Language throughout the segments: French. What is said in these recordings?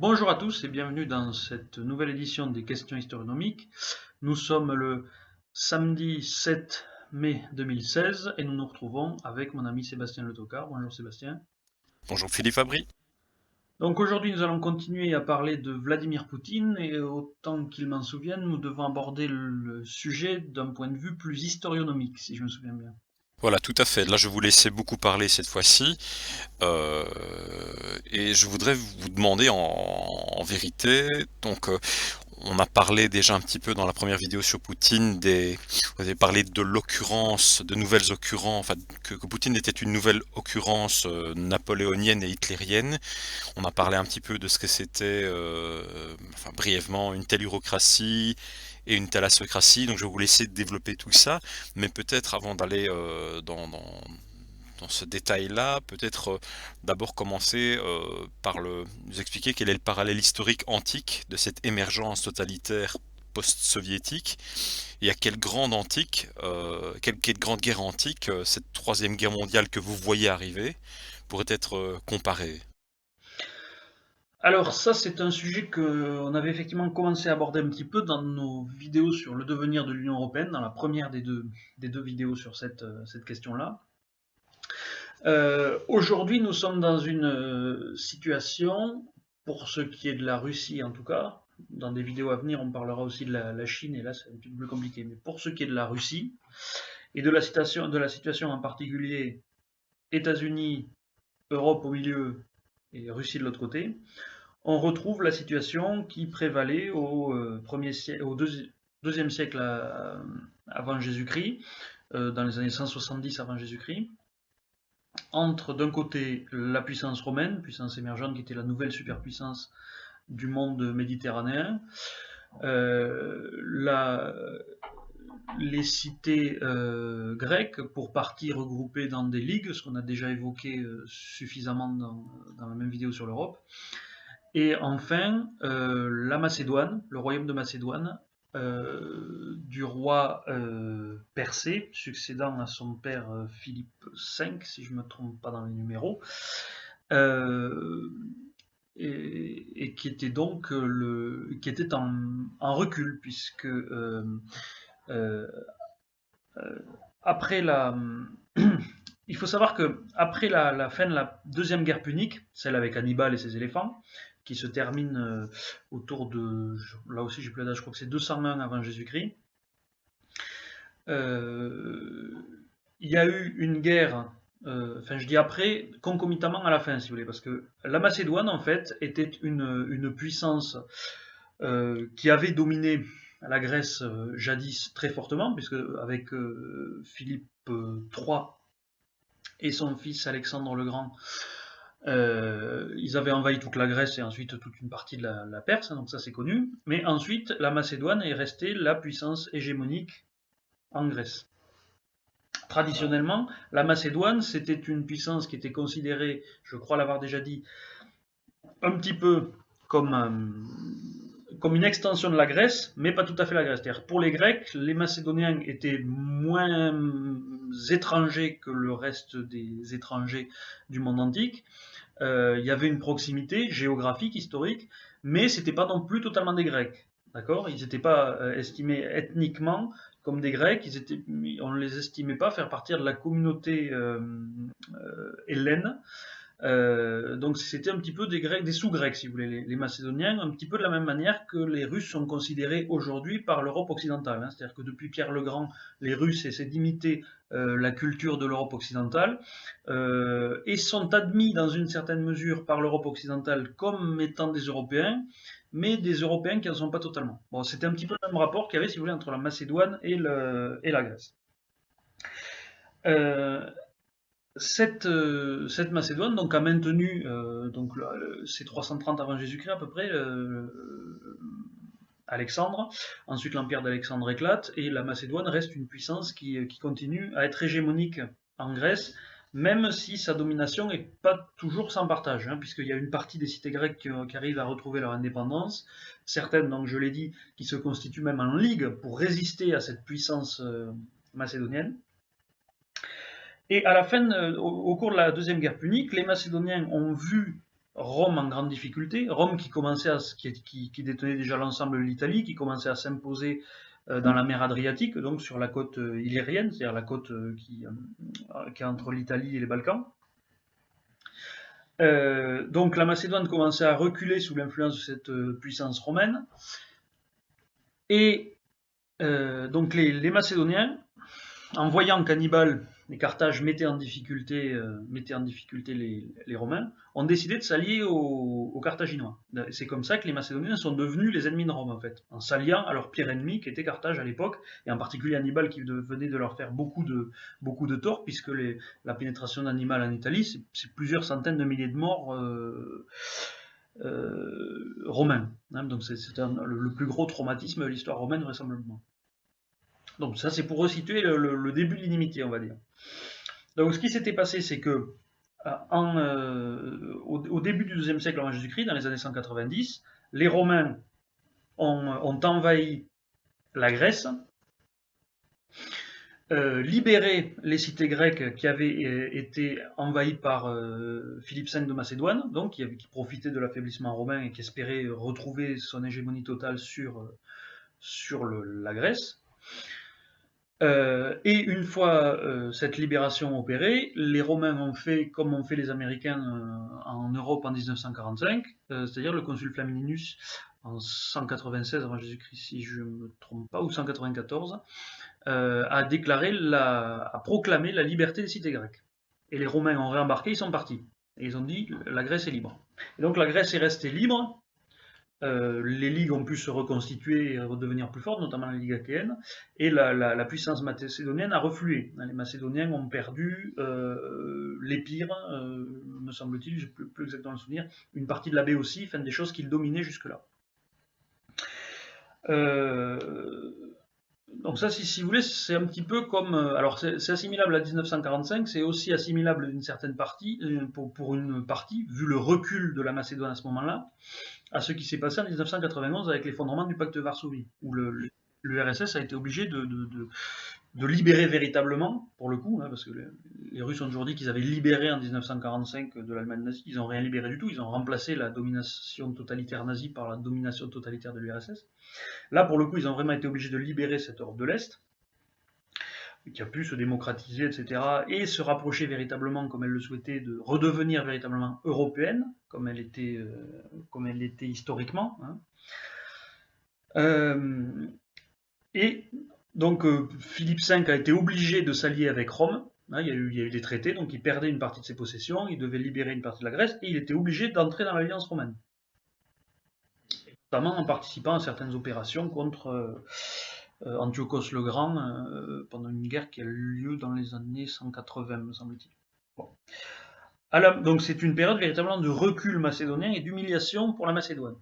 Bonjour à tous et bienvenue dans cette nouvelle édition des questions historionomiques. Nous sommes le samedi 7 mai 2016 et nous nous retrouvons avec mon ami Sébastien Le Tocard. Bonjour Sébastien. Bonjour Philippe Fabry. Donc aujourd'hui nous allons continuer à parler de Vladimir Poutine et autant qu'il m'en souvienne, nous devons aborder le sujet d'un point de vue plus historionomique, si je me souviens bien. Voilà, tout à fait. Là, je vous laissais beaucoup parler cette fois-ci. Euh, et je voudrais vous demander en vérité, on a parlé déjà un petit peu dans la première vidéo sur Poutine, vous avez parlé de l'occurrence, de nouvelles occurrences, enfin, que Poutine était une nouvelle occurrence napoléonienne et hitlérienne. On a parlé un petit peu de ce que c'était, enfin brièvement, une tellurocratie et une thalassocratie. Donc je vais vous laisser développer tout ça, mais peut-être avant d'aller dans ce détail-là, peut-être d'abord commencer par nous expliquer quel est le parallèle historique antique de cette émergence totalitaire post-soviétique et à quelle grande guerre antique cette troisième guerre mondiale que vous voyez arriver pourrait être comparée. Alors ça c'est un sujet que on avait effectivement commencé à aborder un petit peu dans nos vidéos sur le devenir de l'Union européenne, dans la première des deux vidéos sur cette question-là. Aujourd'hui, nous sommes dans une situation, pour ce qui est de la Russie en tout cas, dans des vidéos à venir, on parlera aussi de la Chine, et là c'est un petit peu plus compliqué, mais pour ce qui est de la Russie, et de la situation en particulier États-Unis, Europe au milieu et Russie de l'autre côté, on retrouve la situation qui prévalait au deuxième siècle avant Jésus-Christ, dans les années 170 avant Jésus-Christ, entre d'un côté la puissance romaine, puissance émergente qui était la nouvelle superpuissance du monde méditerranéen, la, les cités grecques, pour partie regroupées dans des ligues, ce qu'on a déjà évoqué suffisamment dans la même vidéo sur l'Europe, et enfin la Macédoine, le royaume de Macédoine, du roi Persée, succédant à son père Philippe V, si je ne me trompe pas dans les numéros, euh, et qui était donc qui était en recul, puisque euh, après la il faut savoir que après la fin de la deuxième guerre punique, celle avec Hannibal et ses éléphants, qui se termine autour de, là aussi j'ai plus l'âge, je crois que c'est 201 avant Jésus-Christ, euh, il y a eu une guerre, enfin je dis après, concomitamment à la fin si vous voulez, parce que la Macédoine en fait était une puissance qui avait dominé la Grèce jadis très fortement, puisque avec Philippe III et son fils Alexandre le Grand, ils avaient envahi toute la Grèce et ensuite toute une partie de la Perse, hein, donc ça c'est connu. Mais ensuite, la Macédoine est restée la puissance hégémonique en Grèce. Traditionnellement, la Macédoine, c'était une puissance qui était considérée, je crois l'avoir déjà dit, un petit peu comme, comme une extension de la Grèce, mais pas tout à fait la Grèce. C'est-à-dire, pour les Grecs, les Macédoniens étaient moins étrangers que le reste des étrangers du monde antique. Il y avait une proximité géographique, historique, mais c'était pas non plus totalement des Grecs. D'accord. Ils n'étaient pas estimés ethniquement comme des Grecs, on ne les estimait pas faire partie de la communauté hellène. Donc c'était un petit peu des Grecs, des sous-Grecs, si vous voulez, les Macédoniens, un petit peu de la même manière que les Russes sont considérés aujourd'hui par l'Europe occidentale, hein. C'est-à-dire que depuis Pierre le Grand, les Russes essaient d'imiter la culture de l'Europe occidentale et sont admis dans une certaine mesure par l'Europe occidentale comme étant des Européens, mais des Européens qui n'en sont pas totalement. Bon, c'était un petit peu le même rapport qu'il y avait, si vous voulez, entre la Macédoine et la Grèce. Euh, cette Macédoine donc, a maintenu donc, ces 330 avant Jésus-Christ à peu près, Alexandre. Ensuite, l'empire d'Alexandre éclate et la Macédoine reste une puissance qui continue à être hégémonique en Grèce, même si sa domination n'est pas toujours sans partage, hein, puisqu'il y a une partie des cités grecques qui arrivent à retrouver leur indépendance, certaines, donc je l'ai dit, qui se constituent même en ligue pour résister à cette puissance macédonienne. Et à la fin, au cours de la deuxième guerre punique, les Macédoniens ont vu Rome en grande difficulté, Rome qui détenait déjà l'ensemble de l'Italie, qui commençait à s'imposer dans la mer Adriatique, donc sur la côte illyrienne, c'est-à-dire la côte qui est entre l'Italie et les Balkans. Donc la Macédoine commençait à reculer sous l'influence de cette puissance romaine. Et donc les Macédoniens, en voyant qu'Hannibal et Carthage mettaient en difficulté les Romains, ont décidé de s'allier aux Carthaginois. C'est comme ça que les Macédoniens sont devenus les ennemis de Rome, en fait, en s'alliant à leur pire ennemi, qui était Carthage à l'époque, et en particulier Hannibal, qui venait de leur faire beaucoup de tort, puisque la pénétration d'Hannibal en Italie, c'est plusieurs centaines de milliers de morts romains. Hein, donc c'est le plus gros traumatisme de l'histoire romaine, vraisemblablement. Donc ça, c'est pour resituer le début de l'inimitié, on va dire. Donc ce qui s'était passé, c'est que au début du IIe siècle avant Jésus-Christ, dans les années 190, les Romains ont envahi la Grèce, libéré les cités grecques qui avaient été envahies par Philippe V de Macédoine, donc qui profitait de l'affaiblissement romain et qui espérait retrouver son hégémonie totale sur la Grèce. Et une fois cette libération opérée, les Romains ont fait comme ont fait les Américains en Europe en 1945, c'est-à-dire le consul Flamininus en 196 avant Jésus-Christ, si je ne me trompe pas, ou 194, a proclamé la liberté des cités grecques. Et les Romains ont réembarqué, ils sont partis. Et ils ont dit la Grèce est libre. Et donc la Grèce est restée libre. Les ligues ont pu se reconstituer et redevenir plus fortes, notamment la Ligue achéenne, et la puissance macédonienne a reflué. Les Macédoniens ont perdu l'Épire, me semble-t-il, je n'ai plus exactement le souvenir, une partie de la baie aussi, enfin, des choses qu'ils dominaient jusque-là. Donc ça, si vous voulez, c'est un petit peu comme... alors c'est assimilable à 1945, c'est aussi assimilable d'une certaine partie, pour une partie, vu le recul de la Macédoine à ce moment-là, à ce qui s'est passé en 1991 avec l'effondrement du pacte de Varsovie, où l'URSS a été obligé de libérer véritablement, pour le coup, hein, parce que les Russes ont toujours dit qu'ils avaient libéré en 1945 de l'Allemagne nazie, ils n'ont rien libéré du tout, ils ont remplacé la domination totalitaire nazie par la domination totalitaire de l'URSS. Là, pour le coup, ils ont vraiment été obligés de libérer cette Europe de l'Est, qui a pu se démocratiser, etc., et se rapprocher véritablement, comme elle le souhaitait, de redevenir véritablement européenne, comme elle était historiquement. Hein. Et donc Philippe V a été obligé de s'allier avec Rome. Hein, il y a eu des traités, donc il perdait une partie de ses possessions, il devait libérer une partie de la Grèce, et il était obligé d'entrer dans l'alliance romaine. Notamment en participant à certaines opérations contre Antiochos le Grand pendant une guerre qui a eu lieu dans les années 180, me semble-t-il. Bon. Donc c'est une période véritablement de recul macédonien et d'humiliation pour la Macédoine.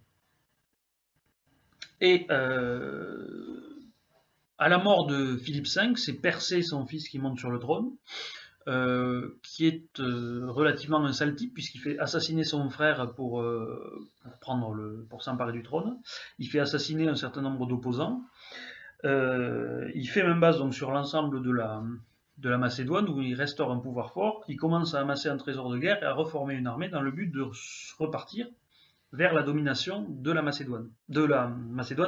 Et à la mort de Philippe V, c'est Persée, son fils, qui monte sur le trône, qui est relativement un sale type, puisqu'il fait assassiner son frère pour s'emparer du trône. Il fait assassiner un certain nombre d'opposants. Il fait même base donc sur l'ensemble de la Macédoine, où il restaure un pouvoir fort. Il commence à amasser un trésor de guerre et à reformer une armée dans le but de repartir vers la domination de la Macédoine,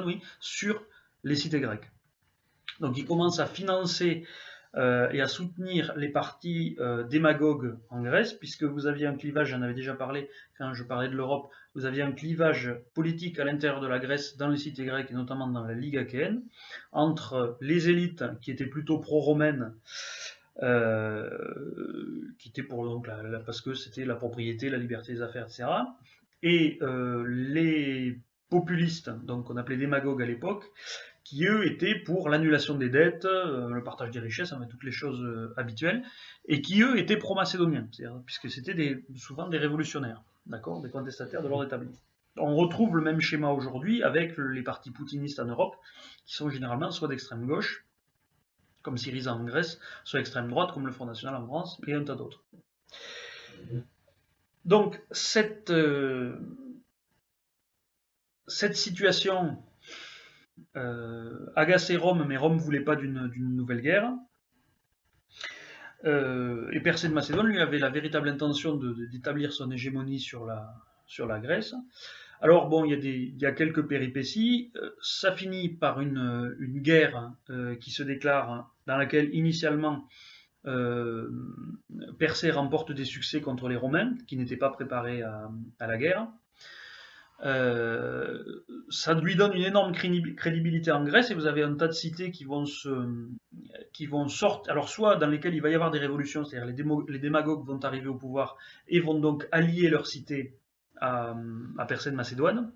oui, sur les cités grecques. Donc il commence à financer et à soutenir les partis démagogues en Grèce, puisque vous aviez un clivage, j'en avais déjà parlé quand je parlais de l'Europe, vous aviez un clivage politique à l'intérieur de la Grèce, dans les cités grecques et notamment dans la Ligue achéenne, entre les élites qui étaient plutôt pro-romaines, qui étaient pour donc parce que c'était la propriété, la liberté des affaires, etc., et les populistes, donc qu'on appelait démagogues à l'époque, qui eux étaient pour l'annulation des dettes, le partage des richesses, hein, toutes les choses habituelles, et qui eux étaient pro-macédoniens, puisque c'était souvent des révolutionnaires, d'accord, des contestataires de l'ordre établi. On retrouve le même schéma aujourd'hui avec les partis poutinistes en Europe, qui sont généralement soit d'extrême gauche, comme Syriza en Grèce, soit extrême droite, comme le Front National en France, et un tas d'autres. Donc cette situation agaçait Rome, mais Rome ne voulait pas d'une nouvelle guerre. Et Persée de Macédoine, lui, avait la véritable intention d'établir son hégémonie sur la Grèce. Alors bon, il y a quelques péripéties. Ça finit par une guerre qui se déclare, dans laquelle initialement euh, Persée remporte des succès contre les Romains, qui n'étaient pas préparés à la guerre. Euh, Ça lui donne une énorme crédibilité en Grèce, et vous avez un tas de cités qui vont sortir, alors soit dans lesquelles il va y avoir des révolutions, c'est-à-dire les démagogues vont arriver au pouvoir et vont donc allier leur cité à Persée de Macédoine,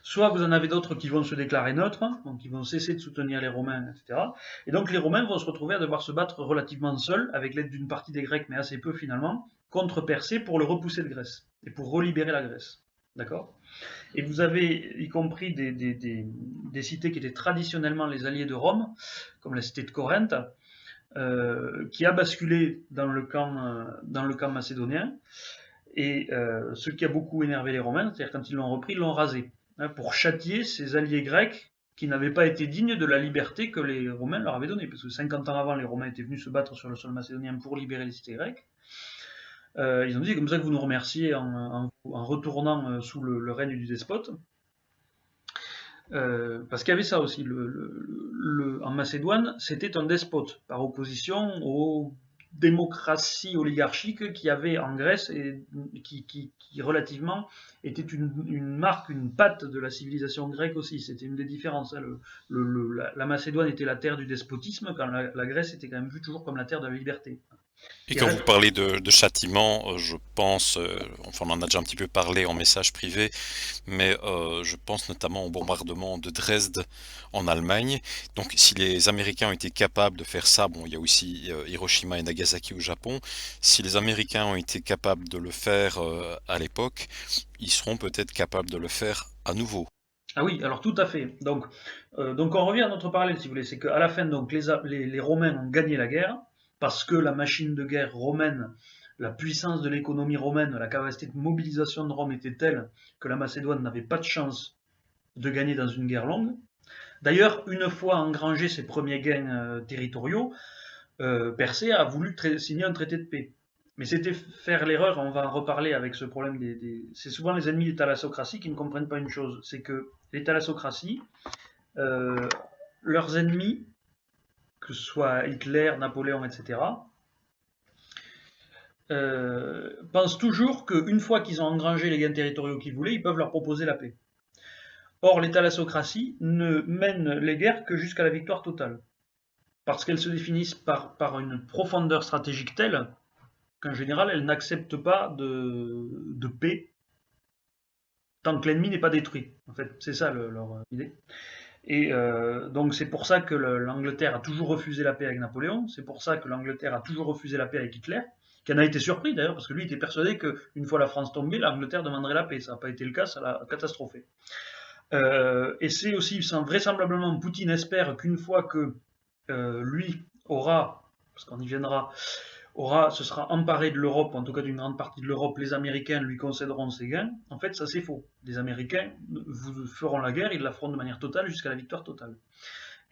soit vous en avez d'autres qui vont se déclarer neutres, donc qui vont cesser de soutenir les Romains, etc. Et donc les Romains vont se retrouver à devoir se battre relativement seuls, avec l'aide d'une partie des Grecs, mais assez peu finalement, contre Persée pour le repousser de Grèce, et pour relibérer la Grèce. D'accord? Et vous avez y compris des cités qui étaient traditionnellement les alliés de Rome, comme la cité de Corinthe, qui a basculé dans le camp macédonien. Et ce qui a beaucoup énervé les Romains, c'est-à-dire quand ils l'ont repris, ils l'ont rasé, hein, pour châtier ces alliés grecs qui n'avaient pas été dignes de la liberté que les Romains leur avaient donnée. Parce que 50 ans avant, les Romains étaient venus se battre sur le sol macédonien pour libérer les cités grecques. Ils ont dit, c'est comme ça que vous nous remerciez en retournant sous le règne du despote. Parce qu'il y avait ça aussi. En Macédoine, c'était un despote, par opposition aux démocraties oligarchiques qu'il y avait en Grèce, et qui relativement était une marque, une patte de la civilisation grecque aussi. C'était une des différences. Hein. La Macédoine était la terre du despotisme, quand la Grèce était quand même vue toujours comme la terre de la liberté. Et Et quand vous parlez de châtiment, je pense, enfin on en a déjà un petit peu parlé en message privé, mais je pense notamment au bombardement de Dresde en Allemagne. Donc si les Américains ont été capables de faire ça, bon il y a aussi Hiroshima et Nagasaki au Japon, si les Américains ont été capables de le faire à l'époque, ils seront peut-être capables de le faire à nouveau. Ah oui, alors tout à fait. Donc on revient à notre parallèle, si vous voulez, c'est qu'à la fin, donc les Romains ont gagné la guerre, parce que la machine de guerre romaine, la puissance de l'économie romaine, la capacité de mobilisation de Rome était telle que la Macédoine n'avait pas de chance de gagner dans une guerre longue. D'ailleurs, une fois engrangé ses premiers gains territoriaux, Persée a voulu signer un traité de paix. Mais c'était faire l'erreur, on va en reparler avec ce problème C'est souvent les ennemis des thalassocraties qui ne comprennent pas une chose, c'est que les thalassocraties, euh, leurs ennemis, que ce soit Hitler, Napoléon, etc., pensent toujours qu'une fois qu'ils ont engrangé les gains territoriaux qu'ils voulaient, ils peuvent leur proposer la paix. Or, les thalassocraties ne mènent les guerres que jusqu'à la victoire totale, parce qu'elles se définissent par une profondeur stratégique telle qu'en général, elles n'acceptent pas de paix tant que l'ennemi n'est pas détruit. En fait, c'est ça leur idée. Et donc c'est pour ça que l'Angleterre a toujours refusé la paix avec Napoléon, c'est pour ça que l'Angleterre a toujours refusé la paix avec Hitler, qui en a été surpris d'ailleurs, parce que lui était persuadé qu'une fois la France tombée, l'Angleterre demanderait la paix. Ça n'a pas été le cas, ça l'a catastrophé. Et c'est aussi, vraisemblablement, Poutine espère qu'une fois que lui aura, parce qu'on y viendra, se sera emparé de l'Europe, en tout cas d'une grande partie de l'Europe, les Américains lui concéderont ses gains. En fait, ça c'est faux. Les Américains vous feront la guerre, ils la feront de manière totale jusqu'à la victoire totale.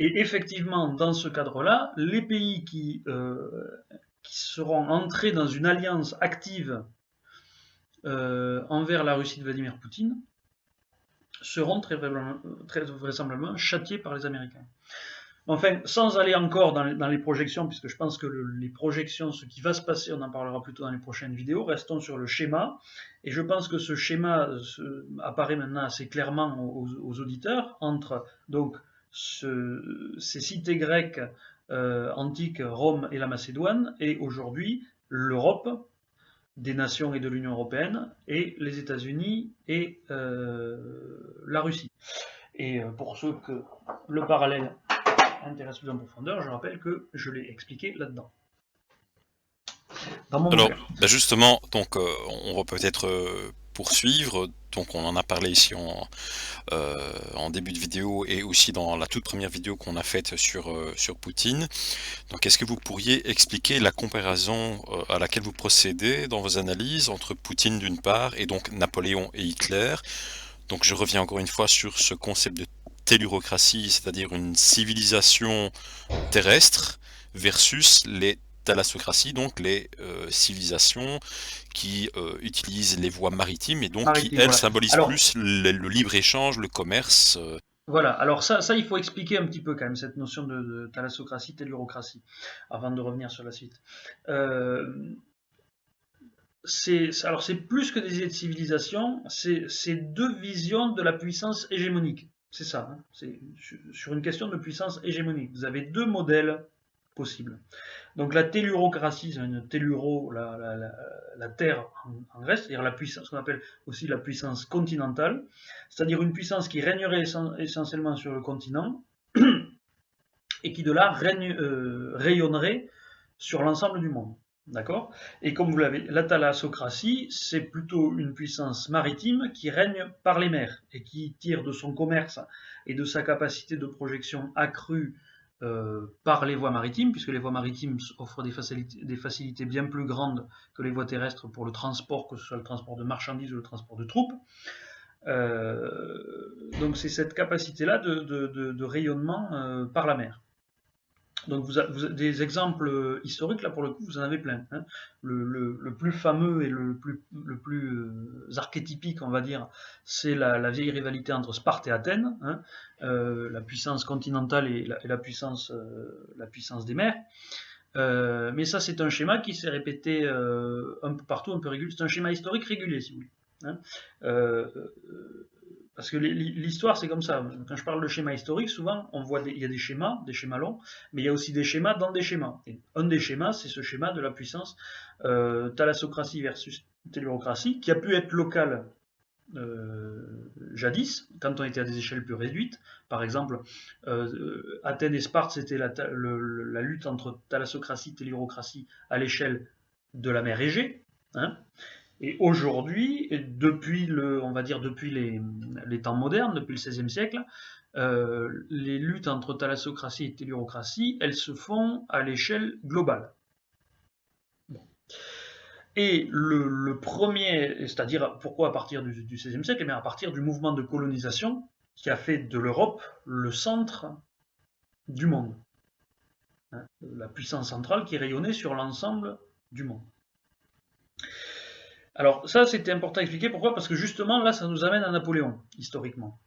Et effectivement, dans ce cadre-là, les pays qui seront entrés dans une alliance active envers la Russie de Vladimir Poutine seront très vraisemblablement châtiés par les Américains. Enfin, sans aller encore dans les projections, puisque je pense que les projections, ce qui va se passer, on en parlera plutôt dans les prochaines vidéos, restons sur le schéma. Et je pense que ce schéma apparaît maintenant assez clairement aux auditeurs, entre donc ces cités grecques antiques, Rome et la Macédoine, et aujourd'hui l'Europe, des nations et de l'Union européenne, et les États-Unis et la Russie. Et pour ceux que le parallèle intéresse plus en profondeur, je rappelle que je l'ai expliqué là-dedans. Alors, bah justement, donc on va peut-être poursuivre. Donc on en a parlé ici en début de vidéo et aussi dans la toute première vidéo qu'on a faite sur Poutine. Donc est-ce que vous pourriez expliquer la comparaison à laquelle vous procédez dans vos analyses entre Poutine d'une part et donc Napoléon et Hitler? Donc je reviens encore une fois sur ce concept de tellurocratie, c'est-à-dire une civilisation terrestre versus les thalassocratie, donc les civilisations qui utilisent les voies maritimes et donc qui, Maritime, elles, voilà. symbolisent Alors, plus le libre-échange, le commerce. voilà. Alors ça, il faut expliquer un petit peu quand même cette notion de thalassocratie, tellurocratie, avant de revenir sur la suite. Euh, alors c'est plus que des idées de civilisation, c'est deux visions de la puissance hégémonique. C'est ça, hein. C'est sur une question de puissance hégémonique. Vous avez deux modèles possibles. Donc la tellurocratie, c'est une telluro, la terre en Grèce, c'est-à-dire la puissance, ce qu'on appelle aussi la puissance continentale, c'est-à-dire une puissance qui régnerait essentiellement sur le continent et qui de là rayonnerait sur l'ensemble du monde. D'accord. Et comme vous l'avez, la thalassocratie, c'est plutôt une puissance maritime qui règne par les mers et qui tire de son commerce et de sa capacité de projection accrue par les voies maritimes, puisque les voies maritimes offrent des facilités bien plus grandes que les voies terrestres pour le transport, que ce soit le transport de marchandises ou le transport de troupes. Donc c'est cette capacité-là de rayonnement par la mer. Donc vous avez des exemples historiques, là pour le coup, vous en avez plein, hein. Le plus fameux et le plus archétypique, on va dire, c'est la vieille rivalité entre Sparte et Athènes, hein, la puissance continentale et la puissance des mers. Mais ça, c'est un schéma qui s'est répété un peu partout, un peu régulier. C'est un schéma historique régulier, si vous voulez, hein. Euh, parce que l'histoire, c'est comme ça. Quand je parle de schéma historique, souvent, on voit il y a des schémas longs, mais il y a aussi des schémas dans des schémas. Et un des schémas, c'est ce schéma de la puissance thalassocratie versus tellurocratie, qui a pu être locale jadis, quand on était à des échelles plus réduites. Par exemple, Athènes et Sparte, c'était la lutte entre thalassocratie et tellurocratie à l'échelle de la mer Égée, hein. Et aujourd'hui, on va dire depuis les temps modernes, depuis le XVIe siècle, les luttes entre thalassocratie et tellurocratie, elles se font à l'échelle globale. Bon. Et le premier, c'est-à-dire pourquoi à partir du XVIe siècle? Eh bien à partir du mouvement de colonisation qui a fait de l'Europe le centre du monde, hein, la puissance centrale qui rayonnait sur l'ensemble du monde. Alors ça, c'était important à expliquer. Pourquoi? Parce que justement, là, ça nous amène à Napoléon, historiquement.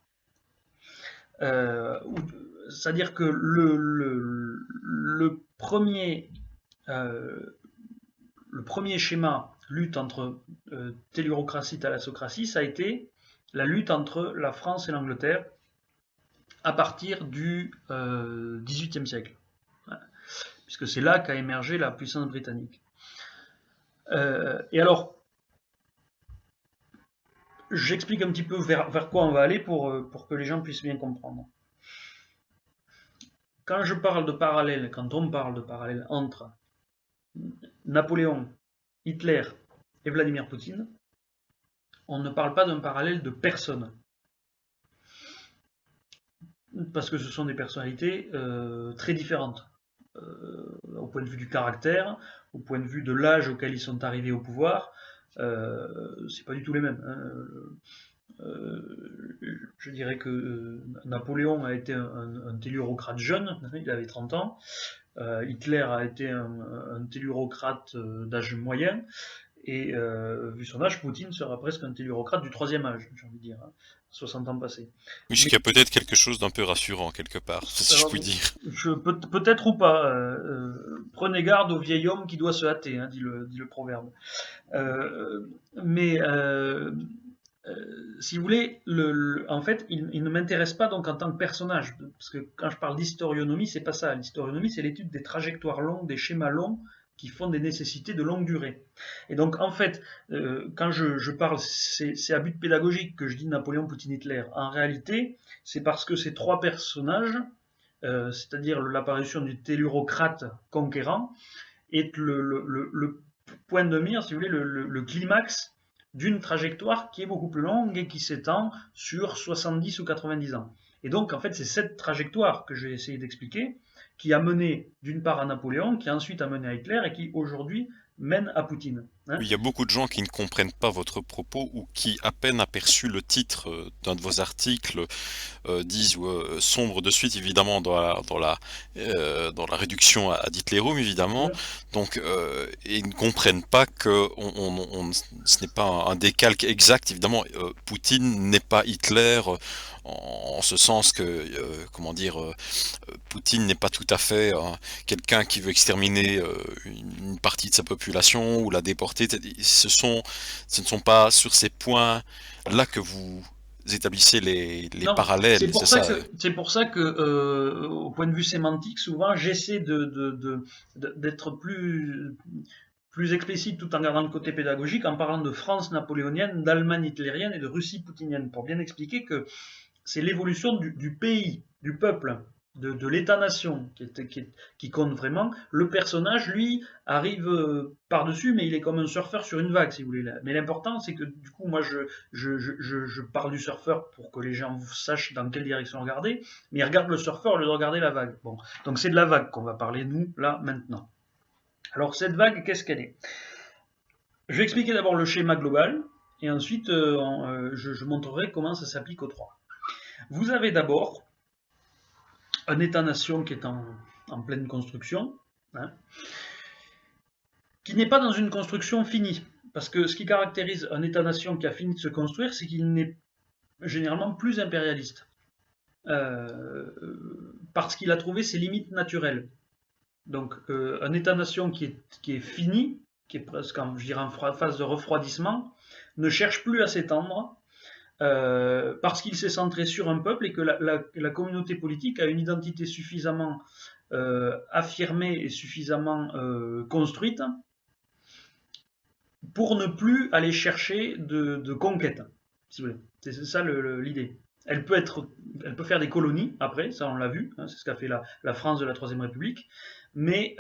C'est-à-dire que le premier schéma lutte entre tellurocratie et thalassocratie, ça a été la lutte entre la France et l'Angleterre à partir du XVIIIe siècle, puisque c'est là qu'a émergé la puissance britannique. Et alors, j'explique un petit peu vers quoi on va aller pour que les gens puissent bien comprendre. Quand on parle de parallèle entre Napoléon, Hitler et Vladimir Poutine, on ne parle pas d'un parallèle de personnes. Parce que ce sont des personnalités très différentes. Au point de vue du caractère, au point de vue de l'âge auquel ils sont arrivés au pouvoir, c'est pas du tout les mêmes, hein. Je dirais que Napoléon a été un tellurocrate jeune, il avait 30 ans. Hitler a été un tellurocrate d'âge moyen. Et vu son âge, Poutine sera presque un tellurocrate du troisième âge, j'ai envie de dire, hein, 60 ans passés. Oui, ce qui a peut-être quelque chose d'un peu rassurant quelque part, si je puis dire. Peut-être ou pas. Prenez garde au vieil homme qui doit se hâter, hein, dit le proverbe. Mais si vous voulez, en fait, il ne m'intéresse pas donc en tant que personnage, parce que quand je parle d'historionomie, c'est pas ça. L'historionomie, c'est l'étude des trajectoires longues, des schémas longs qui font des nécessités de longue durée. Et donc, en fait, quand je parle, c'est à but pédagogique que je dis Napoléon, Poutine, Hitler. En réalité, c'est parce que ces trois personnages, c'est-à-dire l'apparition du tellurocrate conquérant, est le point de mire, si vous voulez, le climax d'une trajectoire qui est beaucoup plus longue et qui s'étend sur 70 ou 90 ans. Et donc, en fait, c'est cette trajectoire que je vais essayer d'expliquer, qui a mené d'une part à Napoléon, qui a ensuite a mené à Hitler, et qui aujourd'hui mène à Poutine. Hein. Oui, il y a beaucoup de gens qui ne comprennent pas votre propos ou qui, à peine aperçu le titre d'un de vos articles, disent sombre de suite évidemment dans la réduction à ad litterum évidemment. Donc et ils ne comprennent pas que ce n'est pas un décalque exact évidemment. Poutine n'est pas Hitler en ce sens que comment dire Poutine n'est pas tout à fait quelqu'un qui veut exterminer une partie de sa population ou la déporter. Ce ne sont pas sur ces points là que vous établissez les Non, parallèles, c'est ça. c'est pour ça que, au point de vue sémantique, souvent, j'essaie d'être plus explicite tout en gardant le côté pédagogique, en parlant de France napoléonienne, d'Allemagne hitlérienne et de Russie poutinienne, pour bien expliquer que c'est l'évolution du pays, du peuple, de l'État-nation qui compte vraiment. Le personnage, lui, arrive par-dessus, mais il est comme un surfeur sur une vague, si vous voulez. Mais l'important, c'est que du coup, moi, je parle du surfeur pour que les gens sachent dans quelle direction regarder, mais ils regardent le surfeur au lieu de regarder la vague. Bon, donc c'est de la vague qu'on va parler, nous, là, maintenant. Alors, cette vague, qu'est-ce qu'elle est? Je vais expliquer d'abord le schéma global, et ensuite, je montrerai comment ça s'applique aux trois. Vous avez d'abord un État-nation qui est en pleine construction, hein, qui n'est pas dans une construction finie. Parce que ce qui caractérise un État-nation qui a fini de se construire, c'est qu'il n'est généralement plus impérialiste. Parce qu'il a trouvé ses limites naturelles. Donc un État-nation qui est fini, qui est presque en phase de refroidissement, ne cherche plus à s'étendre, parce qu'il s'est centré sur un peuple et que la communauté politique a une identité suffisamment affirmée et suffisamment construite pour ne plus aller chercher de conquête, si vous voulez. C'est ça l'idée. Elle peut faire des colonies après, ça on l'a vu, hein, c'est ce qu'a fait la France de la Troisième République, mais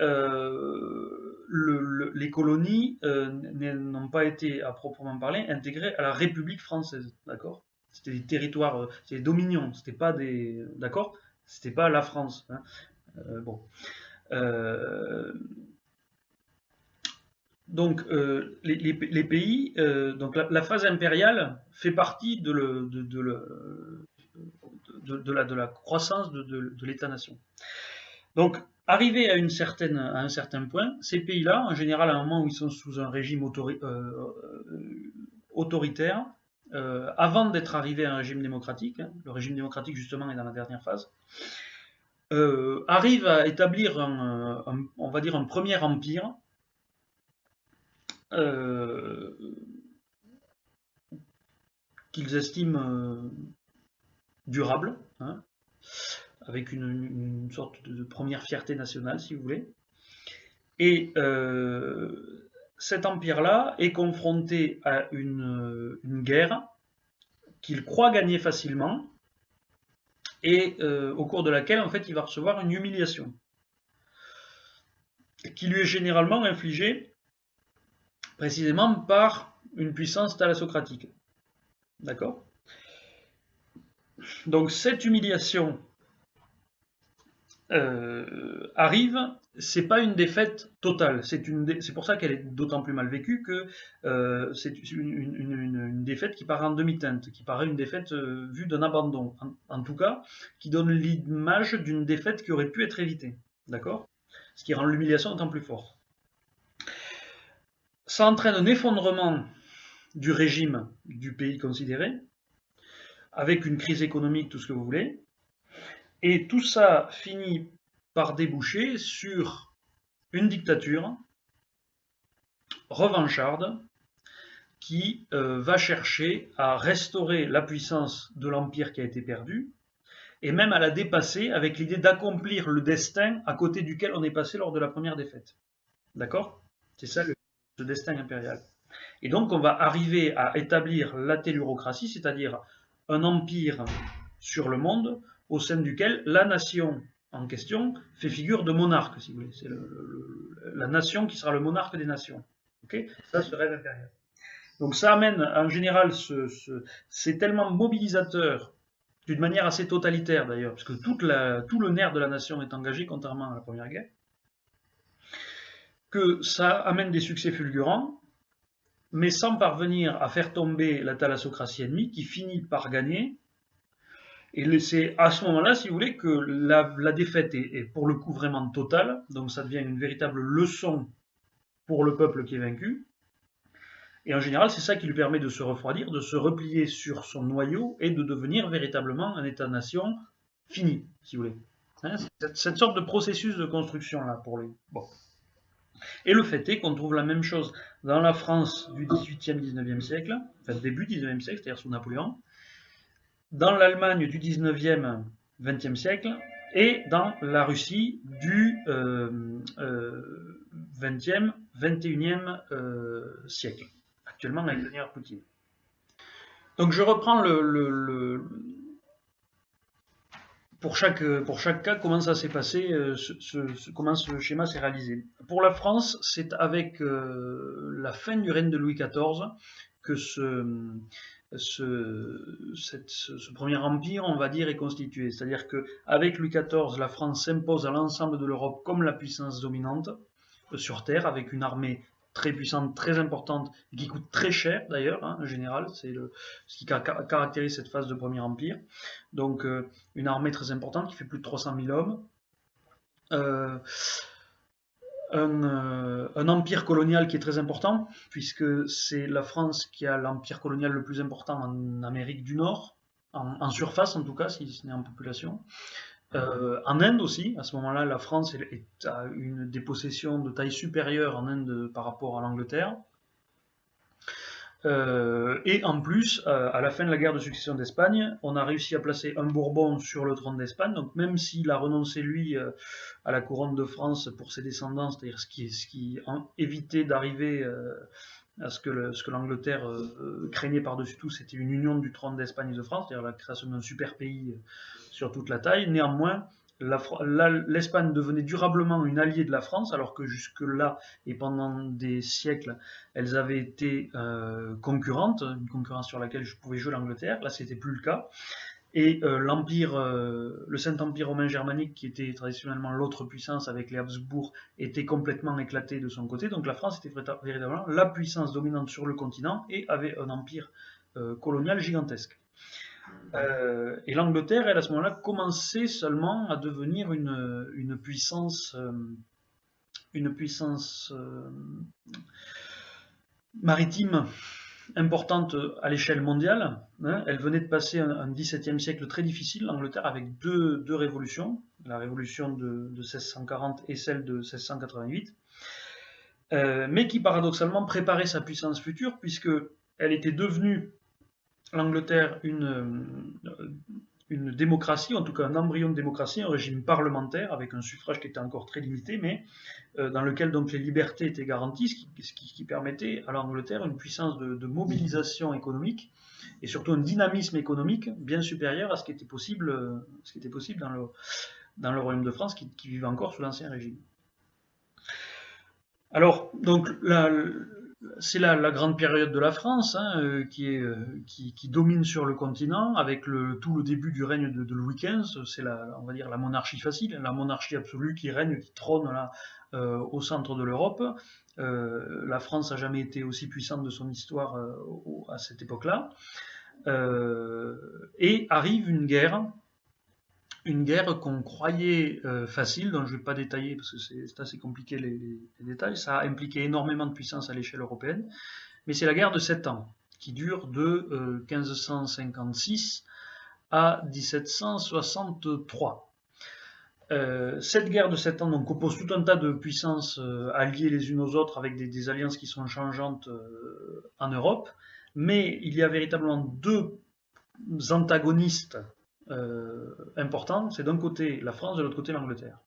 les colonies n'ont pas été, à proprement parler, intégrées à la République française, d'accord? C'était des territoires, c'était des dominions, c'était pas des, d'accord? C'était pas la France. Hein. Bon. Donc les pays, donc la phase impériale fait partie de la croissance de l'État-nation. Donc, arrivé à un certain point, ces pays-là, en général, à un moment où ils sont sous un régime autoritaire, avant d'être arrivés à un régime démocratique, hein, le régime démocratique justement est dans la dernière phase, arrivent à établir on va dire un premier empire qu'ils estiment durable, hein, avec une sorte de première fierté nationale, si vous voulez. Et cet empire-là est confronté à une guerre qu'il croit gagner facilement et au cours de laquelle, en fait, il va recevoir une humiliation qui lui est généralement infligée précisément par une puissance thalassocratique. D'accord? Donc cette humiliation arrive, c'est pas une défaite totale. C'est pour ça qu'elle est d'autant plus mal vécue que c'est une défaite qui paraît en demi-teinte, qui paraît une défaite vue d'un abandon. En tout cas, qui donne l'image d'une défaite qui aurait pu être évitée. D'accord? Ce qui rend l'humiliation d'autant plus forte. Ça entraîne un effondrement du régime du pays considéré, avec une crise économique, tout ce que vous voulez. Et tout ça finit par déboucher sur une dictature revancharde qui va chercher à restaurer la puissance de l'empire qui a été perdu et même à la dépasser avec l'idée d'accomplir le destin à côté duquel on est passé lors de la première défaite. D'accord? C'est ça le destin impérial. Et donc on va arriver à établir la tellurocratie, c'est-à-dire un empire sur le monde au sein duquel la nation en question fait figure de monarque, si vous voulez. C'est la nation qui sera le monarque des nations. Okay, ça, ce rêve impérial. Donc ça amène, en général, c'est tellement mobilisateur, d'une manière assez totalitaire d'ailleurs, parce que tout le nerf de la nation est engagé, contrairement à la Première Guerre, que ça amène des succès fulgurants, mais sans parvenir à faire tomber la thalassocratie ennemie, qui finit par gagner. Et c'est à ce moment-là, si vous voulez, que la défaite est pour le coup vraiment totale, donc ça devient une véritable leçon pour le peuple qui est vaincu. Et en général, c'est ça qui lui permet de se refroidir, de se replier sur son noyau et de devenir véritablement un État-nation fini, si vous voulez. Hein, cette sorte de processus de construction là pour lui. Bon. Et le fait est qu'on trouve la même chose dans la France du 18e, 19e siècle, enfin début 19e siècle, c'est-à-dire sous Napoléon, dans l'Allemagne du 19e, 20e siècle, et dans la Russie du 20e, 21e siècle, actuellement avec Vladimir Poutine. Donc je reprends pour chaque cas, comment ça s'est passé, comment ce schéma s'est réalisé. Pour la France, c'est avec la fin du règne de Louis XIV que ce premier empire, on va dire, est constitué. C'est-à-dire qu'avec Louis XIV, la France s'impose à l'ensemble de l'Europe comme la puissance dominante sur Terre, avec une armée très puissante, très importante, et qui coûte très cher d'ailleurs, hein, en général, c'est ce qui caractérise cette phase de premier empire. Donc une armée très importante qui fait plus de 300 000 hommes. Un empire colonial qui est très important, puisque c'est la France qui a l'empire colonial le plus important en Amérique du Nord, en surface en tout cas, si ce n'est en population. En Inde aussi, à ce moment-là, la France a une dépossession de taille supérieure en Inde par rapport à l'Angleterre. Et en plus, à la fin de la guerre de succession d'Espagne, on a réussi à placer un Bourbon sur le trône d'Espagne. Donc même s'il a renoncé, lui, à la couronne de France pour ses descendants, c'est-à-dire ce qui évitait d'arriver à ce que l'Angleterre craignait par-dessus tout, c'était une union du trône d'Espagne et de France, c'est-à-dire la création d'un super pays sur toute la taille. Néanmoins, l'Espagne devenait durablement une alliée de la France, alors que jusque-là, et pendant des siècles, elles avaient été concurrentes, une concurrence sur laquelle je pouvais jouer l'Angleterre. Là, c'était plus le cas. Et le Saint-Empire romain germanique, qui était traditionnellement l'autre puissance avec les Habsbourg, était complètement éclaté de son côté. Donc la France était véritablement la puissance dominante sur le continent et avait un empire colonial gigantesque. Et l'Angleterre, elle, à ce moment-là, commençait seulement à devenir une puissance maritime importante à l'échelle mondiale. Hein. Elle venait de passer un XVIIe siècle très difficile, l'Angleterre, avec deux révolutions, la révolution de 1640 et celle de 1688, mais qui paradoxalement préparait sa puissance future, puisqu'elle était devenue, l'Angleterre, une démocratie, en tout cas un embryon de démocratie, un régime parlementaire avec un suffrage qui était encore très limité, mais dans lequel donc les libertés étaient garanties, ce qui permettait à l'Angleterre une puissance de mobilisation économique et surtout un dynamisme économique bien supérieur à ce qui était possible dans le Royaume de France qui vivait encore sous l'Ancien Régime. Alors, donc, c'est la grande période de la France qui domine sur le continent avec tout le début du règne de Louis XV. C'est on va dire la monarchie facile, la monarchie absolue qui règne, qui trône là, au centre de l'Europe. La France n'a jamais été aussi puissante de son histoire à cette époque-là. Et arrive une guerre qu'on croyait facile, dont je ne vais pas détailler parce que c'est assez compliqué les détails. Ça a impliqué énormément de puissance à l'échelle européenne, mais c'est la guerre de 7 ans, qui dure de 1556 à 1763. Cette guerre de 7 ans donc, oppose tout un tas de puissances alliées les unes aux autres avec des alliances qui sont changeantes en Europe, mais il y a véritablement deux antagonistes importants, c'est d'un côté la France, de l'autre côté l'Angleterre,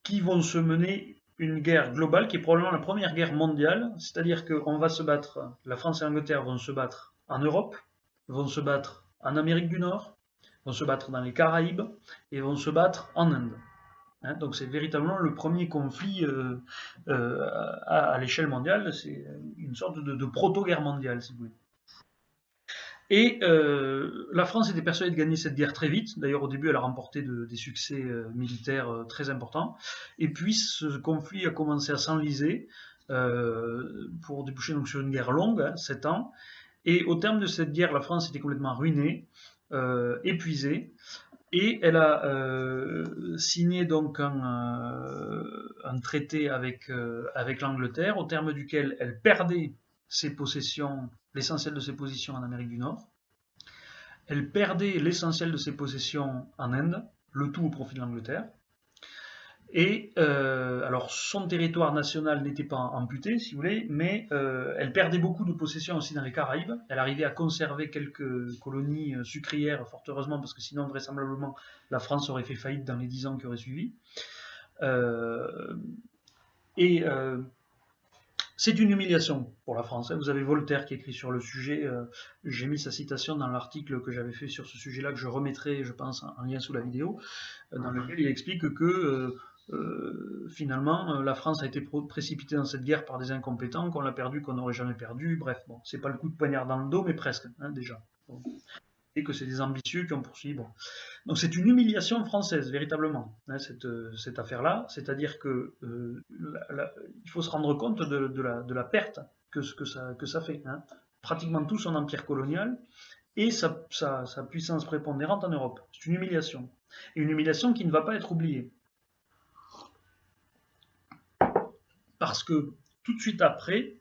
qui vont se mener une guerre globale qui est probablement la première guerre mondiale, c'est-à-dire qu'on va se battre, la France et l'Angleterre vont se battre en Europe, vont se battre en Amérique du Nord, vont se battre dans les Caraïbes et vont se battre en Inde. Hein, donc c'est véritablement le premier conflit à l'échelle mondiale, c'est une sorte de proto-guerre mondiale, si vous voulez. Et la France était persuadée de gagner cette guerre très vite. D'ailleurs, au début, elle a remporté des succès militaires très importants. Et puis, ce conflit a commencé à s'enliser pour déboucher donc sur une guerre longue, 7 ans. Et au terme de cette guerre, la France était complètement ruinée, épuisée. Et elle a signé donc un traité avec l'Angleterre, au terme duquel elle perdait ses possessions, l'essentiel de ses positions en Amérique du Nord. Elle perdait l'essentiel de ses possessions en Inde, le tout au profit de l'Angleterre. Et alors son territoire national n'était pas amputé, si vous voulez, mais elle perdait beaucoup de possessions aussi dans les Caraïbes. Elle arrivait à conserver quelques colonies sucrières, fort heureusement, parce que sinon, vraisemblablement, la France aurait fait faillite dans les 10 ans qui auraient suivi. Euh, et c'est une humiliation pour la France. Vous avez Voltaire qui écrit sur le sujet. J'ai mis sa citation dans l'article que j'avais fait sur ce sujet-là, que je remettrai, je pense, en lien sous la vidéo, dans lequel il explique que finalement, la France a été précipitée dans cette guerre par des incompétents, qu'on l'a perdu, qu'on n'aurait jamais perdu. Bref, bon, c'est pas le coup de poignard dans le dos, mais presque, déjà. Bon. Et que c'est des ambitieux qui ont poursuivi. Bon. Donc c'est une humiliation française, véritablement, cette affaire-là. C'est-à-dire que il faut se rendre compte de la perte que ça fait. Pratiquement tout son empire colonial et sa puissance prépondérante en Europe. C'est une humiliation. Et une humiliation qui ne va pas être oubliée. Parce que tout de suite après,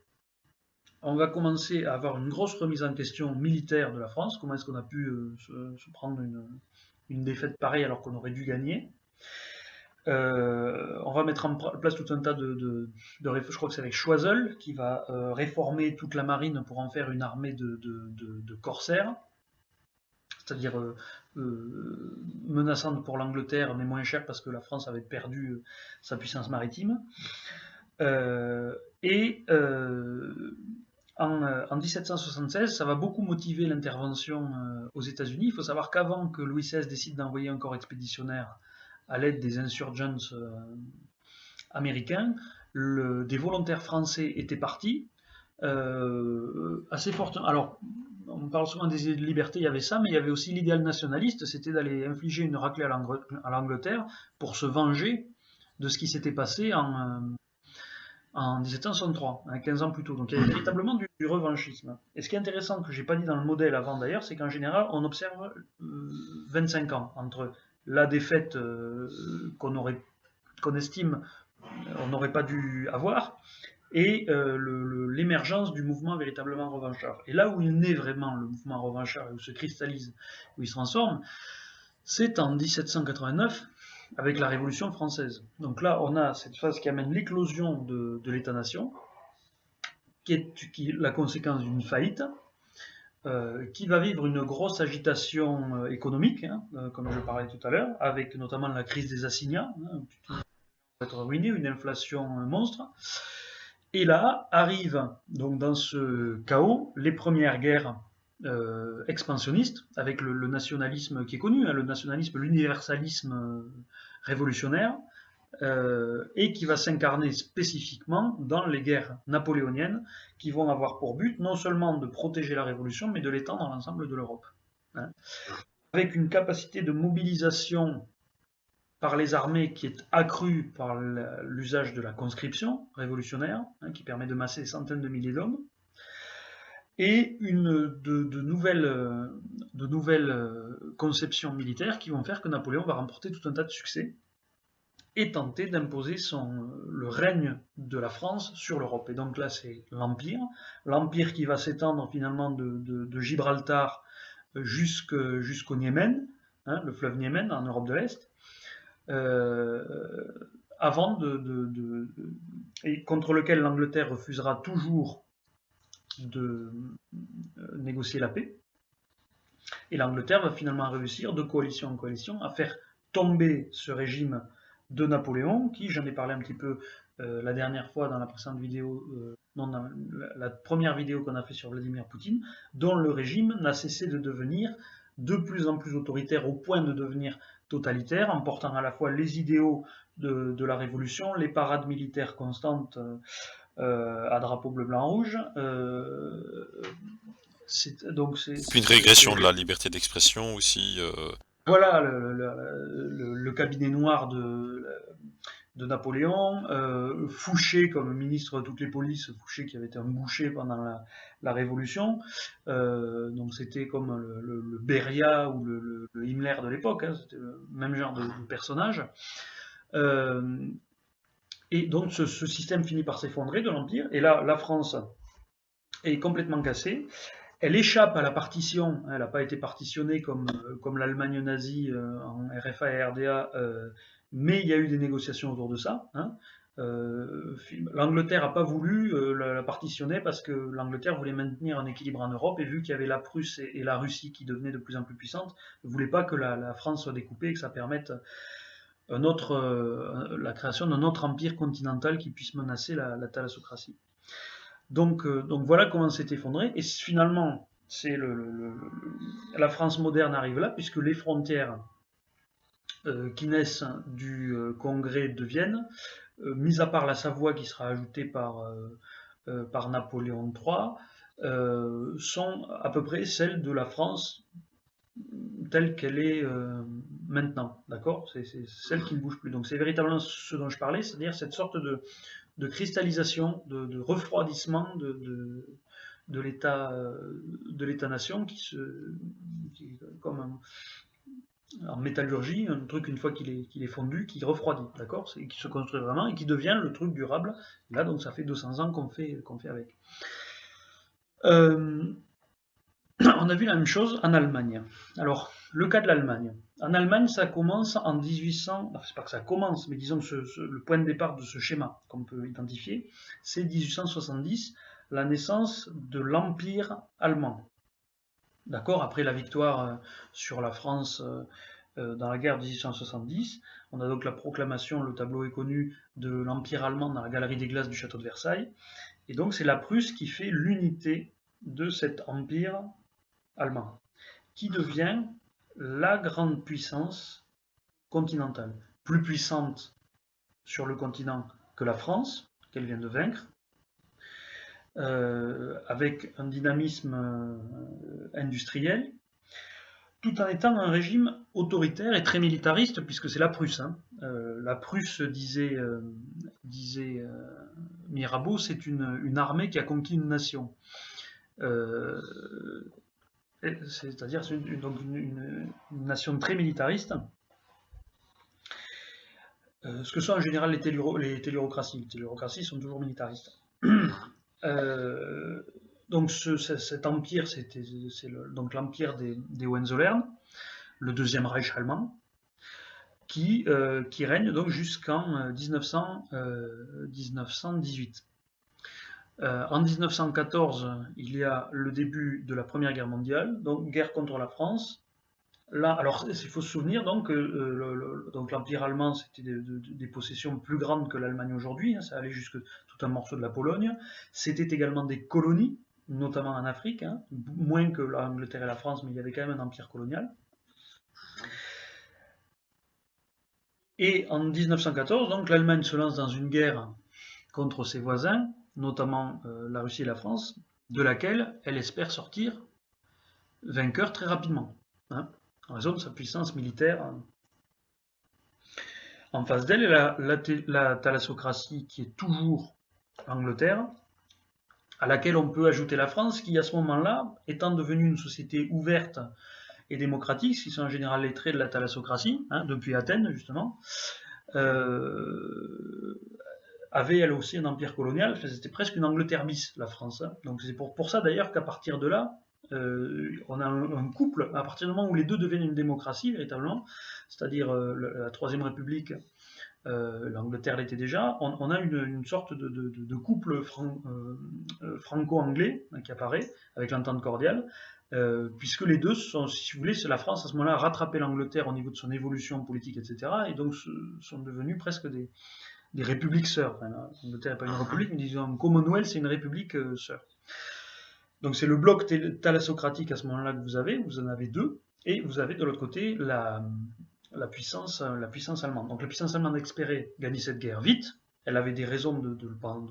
on va commencer à avoir une grosse remise en question militaire de la France. Comment est-ce qu'on a pu se prendre une défaite pareille alors qu'on aurait dû gagner? On va mettre en place tout un tas je crois que c'est avec Choiseul qui va réformer toute la marine pour en faire une armée de corsaires, c'est-à-dire menaçante pour l'Angleterre mais moins chère parce que la France avait perdu sa puissance maritime. En 1776, ça va beaucoup motiver l'intervention aux États-Unis. Il faut savoir qu'avant que Louis XVI décide d'envoyer un corps expéditionnaire à l'aide des insurgents américains, des volontaires français étaient partis, assez fortement. Alors, on parle souvent des idées de liberté, il y avait ça, mais il y avait aussi l'idéal nationaliste, c'était d'aller infliger une raclée à l'Angleterre pour se venger de ce qui s'était passé en 1763, 15 ans plus tôt. Donc il y a véritablement du revanchisme. Et ce qui est intéressant, que je n'ai pas dit dans le modèle avant d'ailleurs, c'est qu'en général, on observe 25 ans entre la défaite qu'on estime on n'aurait pas dû avoir et l'émergence du mouvement véritablement revanchard. Et là où il naît vraiment le mouvement revanchard, où il se cristallise, où il se transforme, c'est en 1789 avec la Révolution française. Donc là, on a cette phase qui amène l'éclosion de l'État-nation, qui est la conséquence d'une faillite, qui va vivre une grosse agitation économique, comme je parlais tout à l'heure, avec notamment la crise des assignats, tout va être ruiné, une inflation monstre. Et là arrivent, donc dans ce chaos, les premières guerres expansionnistes, avec le nationalisme qui est connu, le nationalisme, l'universalisme révolutionnaire, et qui va s'incarner spécifiquement dans les guerres napoléoniennes, qui vont avoir pour but non seulement de protéger la révolution, mais de l'étendre à l'ensemble de l'Europe. Avec une capacité de mobilisation par les armées qui est accrue par l'usage de la conscription révolutionnaire, qui permet de masser des centaines de milliers d'hommes, et de nouvelles conceptions militaires qui vont faire que Napoléon va remporter tout un tas de succès et tenter d'imposer le règne de la France sur l'Europe. Et donc là, c'est l'Empire qui va s'étendre finalement de Gibraltar jusqu'au Niémen, le fleuve Niémen en Europe de l'Est, avant et contre lequel l'Angleterre refusera toujours de négocier la paix. Et l'Angleterre va finalement réussir de coalition en coalition à faire tomber ce régime de Napoléon, qui, j'en ai parlé un petit peu la dernière fois dans la précédente vidéo, non, dans la première vidéo qu'on a fait sur Vladimir Poutine, dont le régime n'a cessé de devenir de plus en plus autoritaire au point de devenir totalitaire, en portant à la fois les idéaux de la révolution, les parades militaires constantes à drapeau bleu, blanc, rouge, Puis une régression de la liberté d'expression aussi. Voilà le cabinet noir de Napoléon, Fouché comme ministre de toutes les polices, Fouché qui avait été un boucher pendant la Révolution, donc c'était comme le Beria ou le Himmler de l'époque, hein, c'était le même genre de personnage. Et donc ce système finit par s'effondrer de l'Empire, et là la France est complètement cassée. Elle échappe à la partition, elle n'a pas été partitionnée comme l'Allemagne nazie en RFA et RDA, mais il y a eu des négociations autour de ça. Hein. L'Angleterre n'a pas voulu la partitionner parce que l'Angleterre voulait maintenir un équilibre en Europe, et vu qu'il y avait la Prusse et la Russie qui devenaient de plus en plus puissantes, ne voulait pas que la France soit découpée et que ça permette la création d'un autre empire continental qui puisse menacer la thalassocratie. Donc voilà comment c'est effondré. Et finalement, c'est la France moderne arrive là, puisque les frontières qui naissent du congrès de Vienne, mis à part la Savoie qui sera ajoutée par Napoléon III, sont à peu près celles de la France telle qu'elle est maintenant. D'accord ? C'est celle qui ne bouge plus. Donc c'est véritablement ce dont je parlais, c'est-à-dire cette sorte de cristallisation, de refroidissement de l'État-nation qui comme en métallurgie, un truc une fois qu'il est fondu, qui refroidit, d'accord, qui se construit vraiment et qui devient le truc durable. Là, donc ça fait 200 ans qu'on fait avec. On a vu la même chose en Allemagne. Alors, le cas de l'Allemagne. En Allemagne, ça commence en 1800, enfin, c'est pas que ça commence, mais disons que le point de départ de ce schéma qu'on peut identifier, c'est 1870, la naissance de l'Empire allemand. D'accord ? Après la victoire sur la France dans la guerre de 1870, on a donc la proclamation, le tableau est connu, de l'Empire allemand dans la galerie des glaces du château de Versailles. Et donc c'est la Prusse qui fait l'unité de cet empire allemand, qui devient la grande puissance continentale, plus puissante sur le continent que la France, qu'elle vient de vaincre, avec un dynamisme industriel, tout en étant un régime autoritaire et très militariste, puisque c'est la Prusse. Hein. La Prusse, disait Mirabeau, c'est une armée qui a conquis une nation. C'est-à-dire une nation très militariste, ce que sont en général les tellurocraties. Les tellurocraties sont toujours militaristes. Donc cet empire, c'est donc l'empire des Hohenzollern, le deuxième Reich allemand, qui règne donc jusqu'en 1918. En 1914, il y a le début de la Première Guerre mondiale, donc guerre contre la France. Là, alors il faut se souvenir donc donc l'Empire allemand, c'était des possessions plus grandes que l'Allemagne aujourd'hui, hein, ça allait jusque tout un morceau de la Pologne. C'était également des colonies, notamment en Afrique, hein, moins que l'Angleterre et la France, mais il y avait quand même un empire colonial. Et en 1914, donc l'Allemagne se lance dans une guerre contre ses voisins, notamment la Russie et la France, de laquelle elle espère sortir vainqueur très rapidement, hein, en raison de sa puissance militaire. En face d'elle, elle a la thalassocratie qui est toujours l'Angleterre, à laquelle on peut ajouter la France, qui à ce moment-là, étant devenue une société ouverte et démocratique, qui sont en général les traits de la thalassocratie, hein, depuis Athènes justement, avait elle aussi un empire colonial, c'était presque une Angleterre bis, la France. Hein. Donc c'est pour ça d'ailleurs qu'à partir de là, on a un couple, à partir du moment où les deux deviennent une démocratie véritablement, c'est-à-dire la Troisième République, l'Angleterre l'était déjà, on a une sorte de couple franco-anglais qui apparaît avec l'entente cordiale, puisque les deux sont, si vous voulez, c'est la France à ce moment-là a rattrapé l'Angleterre au niveau de son évolution politique, etc., et donc sont devenus presque des républiques sœurs. Enfin, l'Angleterre n'est pas une république, mais disons Commonwealth, c'est une république sœur. Donc c'est le bloc thalassocratique à ce moment-là que vous en avez deux, et vous avez de l'autre côté la puissance allemande. Donc la puissance allemande espérait gagner cette guerre vite, elle avait des raisons de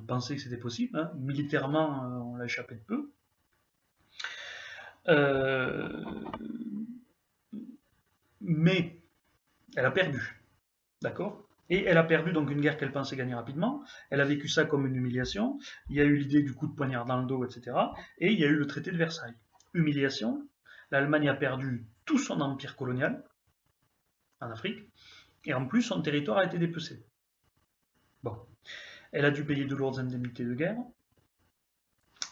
penser que c'était possible, hein. Militairement on l'a échappé de peu. Euh, mais elle a perdu, d'accord? Et elle a perdu donc une guerre qu'elle pensait gagner rapidement. Elle a vécu ça comme une humiliation. Il y a eu l'idée du coup de poignard dans le dos, etc. Et il y a eu le traité de Versailles. Humiliation. L'Allemagne a perdu tout son empire colonial en Afrique. Et en plus, son territoire a été dépecé. Bon. Elle a dû payer de lourdes indemnités de guerre.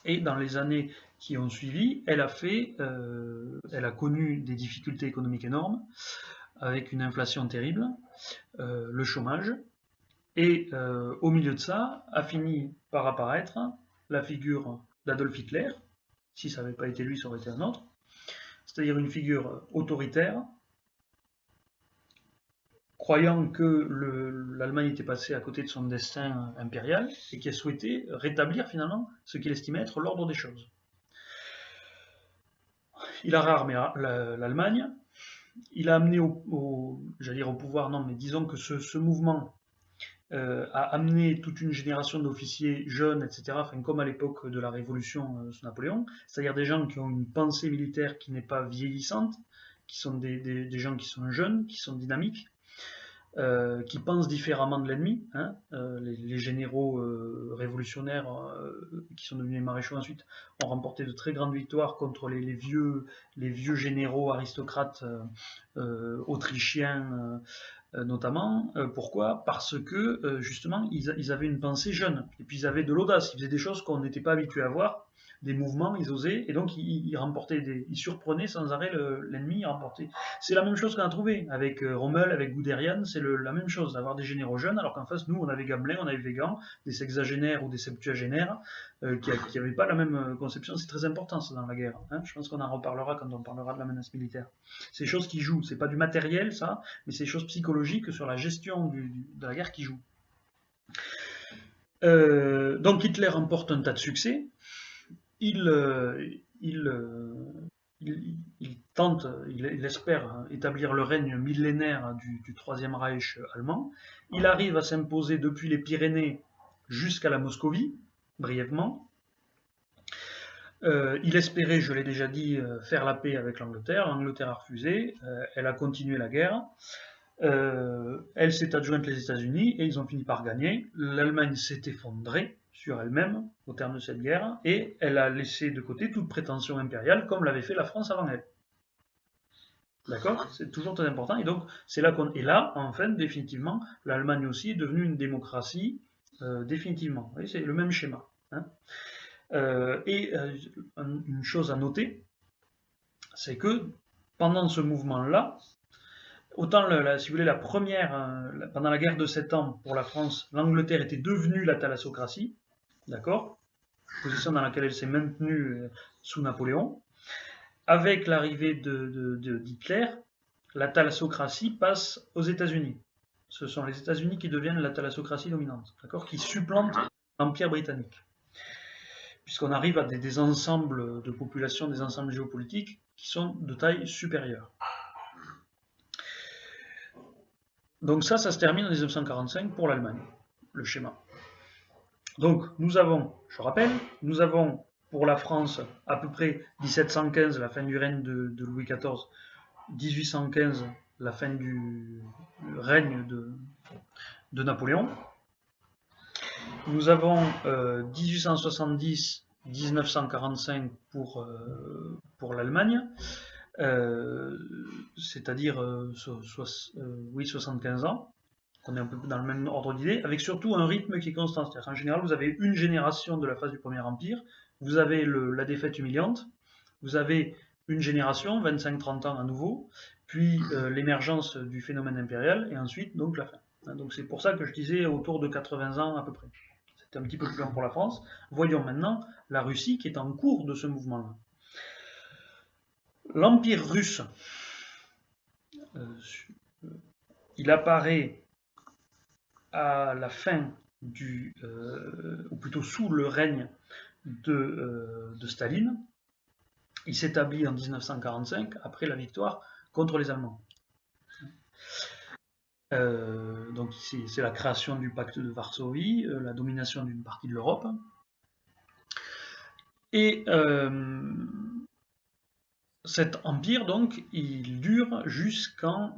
Et dans les années qui ont suivi, elle a connu des difficultés économiques énormes, avec une inflation terrible, le chômage, et au milieu de ça, a fini par apparaître la figure d'Adolf Hitler. Si ça n'avait pas été lui, ça aurait été un autre. C'est-à-dire une figure autoritaire, croyant que l'Allemagne était passée à côté de son destin impérial et qui a souhaité rétablir finalement ce qu'il estimait être l'ordre des choses. Il a réarmé l'Allemagne, il a amené j'allais dire au pouvoir, non, mais disons que ce mouvement a amené toute une génération d'officiers jeunes, etc., enfin, comme à l'époque de la Révolution sous Napoléon, c'est-à-dire des gens qui ont une pensée militaire qui n'est pas vieillissante, qui sont des gens qui sont jeunes, qui sont dynamiques, qui pensent différemment de l'ennemi. Hein. Les généraux révolutionnaires qui sont devenus maréchaux ensuite ont remporté de très grandes victoires contre les vieux généraux aristocrates autrichiens notamment. Pourquoi? Parce que justement ils avaient une pensée jeune et puis ils avaient de l'audace. Ils faisaient des choses qu'on n'était pas habitué à voir, des mouvements, ils osaient, et donc ils remportaient ils surprenaient sans arrêt l'ennemi, ils remportaient. C'est la même chose qu'on a trouvé avec Rommel, avec Guderian, c'est la même chose, d'avoir des généraux jeunes, alors qu'en face, nous, on avait Gamelin, on avait Végan, des sexagénaires ou des septuagénaires, qui n'avaient pas la même conception. C'est très important, ça, dans la guerre. Hein. Je pense qu'on en reparlera quand on parlera de la menace militaire. C'est des choses qui jouent, c'est pas du matériel, ça, mais c'est des choses psychologiques sur la gestion de la guerre qui jouent. Donc Hitler remporte un tas de succès, il tente, il espère établir le règne millénaire du Troisième Reich allemand. Il arrive à s'imposer depuis les Pyrénées jusqu'à la Moscovie, brièvement. Il espérait, je l'ai déjà dit, faire la paix avec l'Angleterre. L'Angleterre a refusé. Elle a continué la guerre. Elle s'est adjointe les États-Unis et ils ont fini par gagner. L'Allemagne s'est effondrée sur elle-même au terme de cette guerre et elle a laissé de côté toute prétention impériale comme l'avait fait la France avant elle. D'accord? C'est toujours très important. Et donc, c'est là qu'on. Et là, enfin, définitivement, l'Allemagne aussi est devenue une démocratie, définitivement. Vous voyez, c'est le même schéma. Hein. Une chose à noter, c'est que pendant ce mouvement-là, autant, si vous voulez, la première, pendant la guerre de 7 ans pour la France, l'Angleterre était devenue la thalassocratie, d'accord? Position dans laquelle elle s'est maintenue sous Napoléon. Avec l'arrivée d'Hitler, la thalassocratie passe aux États-Unis. Ce sont les États-Unis qui deviennent la thalassocratie dominante, d'accord? Qui supplantent l'Empire britannique. Puisqu'on arrive à des ensembles de populations, des ensembles géopolitiques qui sont de taille supérieure. Donc ça se termine en 1945 pour l'Allemagne, le schéma. Donc nous avons, je rappelle, nous avons pour la France à peu près 1715, la fin du règne de Louis XIV, 1815, la fin du règne de Napoléon. Nous avons 1870, 1945 pour l'Allemagne. C'est-à-dire 75 ans. On est un peu dans le même ordre d'idée, avec surtout un rythme qui est constant. C'est-à-dire qu'en général, vous avez une génération de la phase du Premier Empire, vous avez la défaite humiliante, vous avez une génération, 25-30 ans à nouveau, puis l'émergence du phénomène impérial, et ensuite donc la fin. Donc c'est pour ça que je disais autour de 80 ans à peu près. C'était un petit peu plus long pour la France. Voyons maintenant la Russie qui est en cours de ce mouvement-là. L'Empire russe, il apparaît à la fin ou plutôt sous le règne de Staline. Il s'établit en 1945 après la victoire contre les Allemands. Donc c'est la création du pacte de Varsovie, la domination d'une partie de l'Europe. Et cet empire, donc, il dure jusqu'en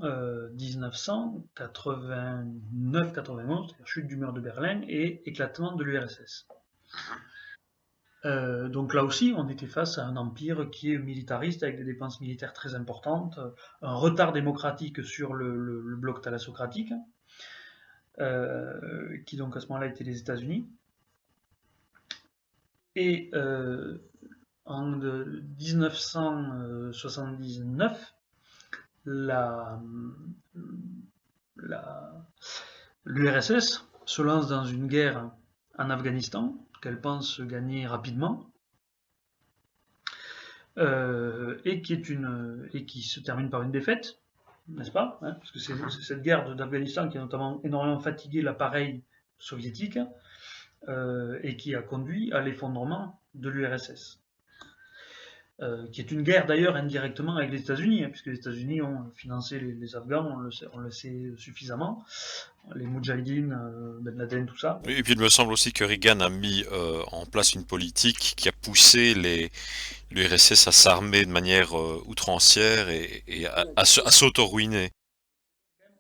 1989-91, c'est-à-dire chute du mur de Berlin et éclatement de l'URSS. Donc là aussi, on était face à un empire qui est militariste avec des dépenses militaires très importantes, un retard démocratique sur le bloc thalassocratique, qui donc à ce moment-là était les États-Unis. Et en 1979, l'URSS se lance dans une guerre en Afghanistan qu'elle pense gagner rapidement et qui se termine par une défaite, n'est-ce pas, hein, parce que c'est cette guerre d'Afghanistan qui a notamment énormément fatigué l'appareil soviétique et qui a conduit à l'effondrement de l'URSS. Qui est une guerre d'ailleurs indirectement avec les États-Unis, hein, puisque les États-Unis ont financé les Afghans, on le sait suffisamment, les Moudjahidines, Ben Laden, tout ça. Et puis il me semble aussi que Reagan a mis en place une politique qui a poussé l'URSS à s'armer de manière outrancière et à s'auto-ruiner.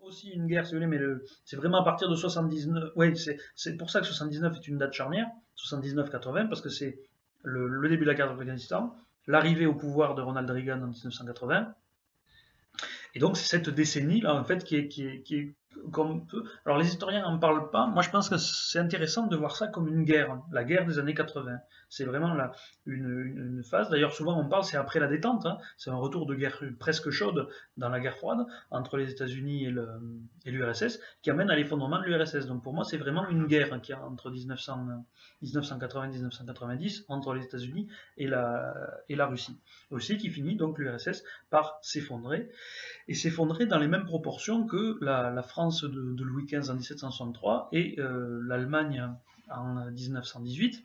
Aussi une guerre, si vous voulez, mais c'est vraiment à partir de 79. Oui, c'est pour ça que 79 est une date charnière, 79-80, parce que c'est le début de la guerre d'Afghanistan, l'arrivée au pouvoir de Ronald Reagan en 1980. Et donc c'est cette décennie-là, en fait, qui est comme peu. Alors les historiens n'en parlent pas. Moi, je pense que c'est intéressant de voir ça comme une guerre, la guerre des années 80. C'est vraiment une phase. D'ailleurs, souvent on parle, c'est après la détente. Hein. C'est un retour de guerre presque chaude dans la guerre froide entre les États-Unis et l'URSS qui amène à l'effondrement de l'URSS. Donc pour moi, c'est vraiment une guerre qui a entre 1980 et 1990 entre les États-Unis et la Russie. Aussi qui finit donc l'URSS par s'effondrer. Et s'effondrer dans les mêmes proportions que la France de Louis XV en 1763 et l'Allemagne en 1918.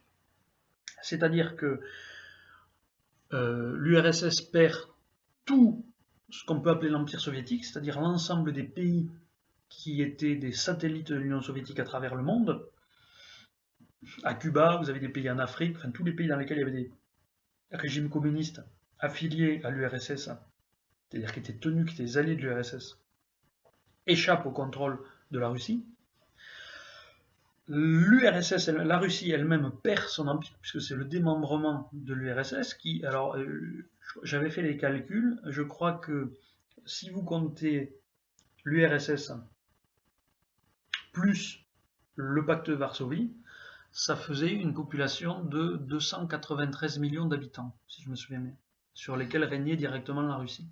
C'est-à-dire que l'URSS perd tout ce qu'on peut appeler l'Empire soviétique, c'est-à-dire l'ensemble des pays qui étaient des satellites de l'Union soviétique à travers le monde. À Cuba, vous avez des pays en Afrique, enfin tous les pays dans lesquels il y avait des régimes communistes affiliés à l'URSS, c'est-à-dire qui étaient tenus, qui étaient des alliés de l'URSS, échappent au contrôle de la Russie. L'URSS, la Russie elle-même perd son empire, puisque c'est le démembrement de l'URSS qui, alors, j'avais fait les calculs, je crois que si vous comptez l'URSS plus le pacte de Varsovie, ça faisait une population de 293 millions d'habitants, si je me souviens bien, sur lesquels régnait directement la Russie.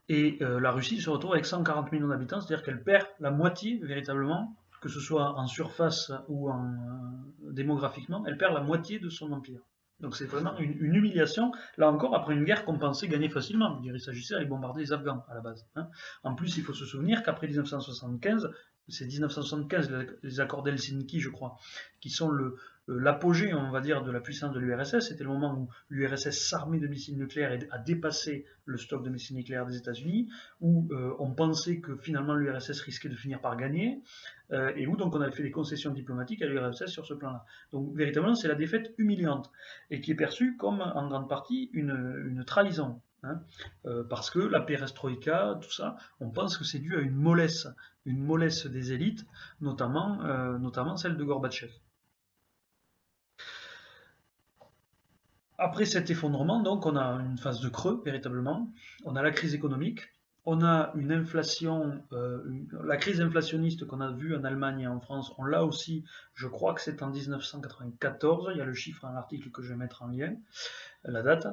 Et la Russie se retrouve avec 140 millions d'habitants, c'est-à-dire qu'elle perd la moitié, véritablement, que ce soit en surface ou démographiquement, elle perd la moitié de son empire. Donc c'est vraiment une humiliation, là encore, après une guerre qu'on pensait gagner facilement. Il s'agissait d'aller bombarder les Afghans, à la base. Hein. En plus, il faut se souvenir qu'après 1975, c'est 1975, les accords d'Helsinki, je crois, qui sont l'apogée, on va dire, de la puissance de l'URSS. C'était le moment où l'URSS s'armait de missiles nucléaires et a dépassé le stock de missiles nucléaires des États-Unis, où on pensait que finalement l'URSS risquait de finir par gagner, et où donc on avait fait des concessions diplomatiques à l'URSS sur ce plan-là. Donc véritablement, c'est la défaite humiliante, et qui est perçue comme en grande partie une trahison. Hein, parce que la perestroïka, tout ça, on pense que c'est dû à une mollesse des élites, notamment celle de Gorbatchev. Après cet effondrement, donc, on a une phase de creux, véritablement. On a la crise économique. On a une inflation, la crise inflationniste qu'on a vue en Allemagne et en France, on l'a aussi, je crois que c'est en 1994, il y a le chiffre dans l'article que je vais mettre en lien, la date,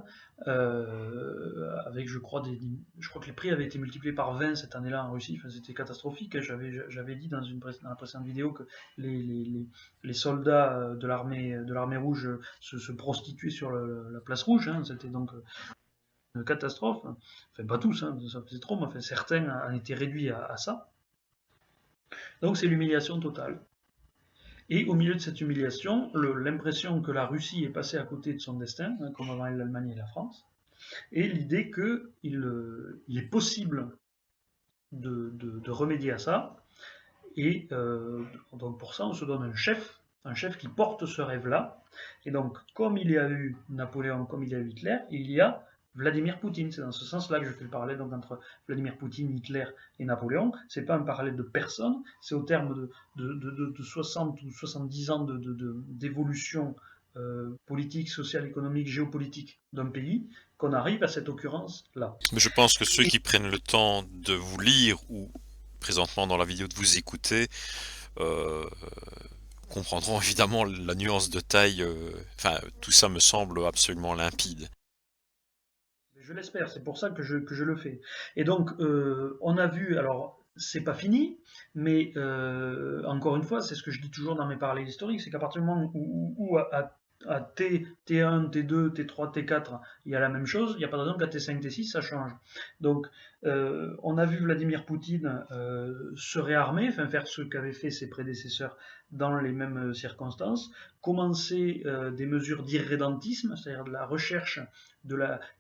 avec je crois que les prix avaient été multipliés par 20 cette année-là en Russie, enfin, c'était catastrophique. J'avais dit dans la précédente vidéo que les soldats de l'armée rouge se prostituaient sur la place rouge, hein, c'était donc une catastrophe, enfin pas tous, hein, ça faisait trop, mais enfin, certains en étaient réduits à ça. Donc c'est l'humiliation totale. Et au milieu de cette humiliation, l'impression que la Russie est passée à côté de son destin, hein, comme avant l'Allemagne et la France, et l'idée qu'il est possible de remédier à ça. Et donc pour ça, on se donne un chef qui porte ce rêve-là. Et donc, comme il y a eu Napoléon, comme il y a eu Hitler, il y a Vladimir Poutine. C'est dans ce sens-là que je fais le parallèle donc, entre Vladimir Poutine, Hitler et Napoléon. C'est pas un parallèle de personne, c'est au terme de 60 ou 70 ans d'évolution politique, sociale, économique, géopolitique d'un pays qu'on arrive à cette occurrence-là. Mais je pense que ceux qui prennent le temps de vous lire ou présentement dans la vidéo de vous écouter euh, comprendront évidemment la nuance de taille. Enfin, tout ça me semble absolument limpide. Je l'espère, c'est pour ça que je le fais. Et donc, on a vu, alors, c'est pas fini, mais encore une fois, c'est ce que je dis toujours dans mes parallèles historiques, c'est qu'à partir du moment où à T, T1, T2, T3, T4, il y a la même chose, il n'y a pas de raison qu'à T5, T6, ça change. Donc, on a vu Vladimir Poutine se réarmer, enfin faire ce qu'avaient fait ses prédécesseurs dans les mêmes circonstances, commencer des mesures d'irrédentisme, c'est-à-dire de la recherche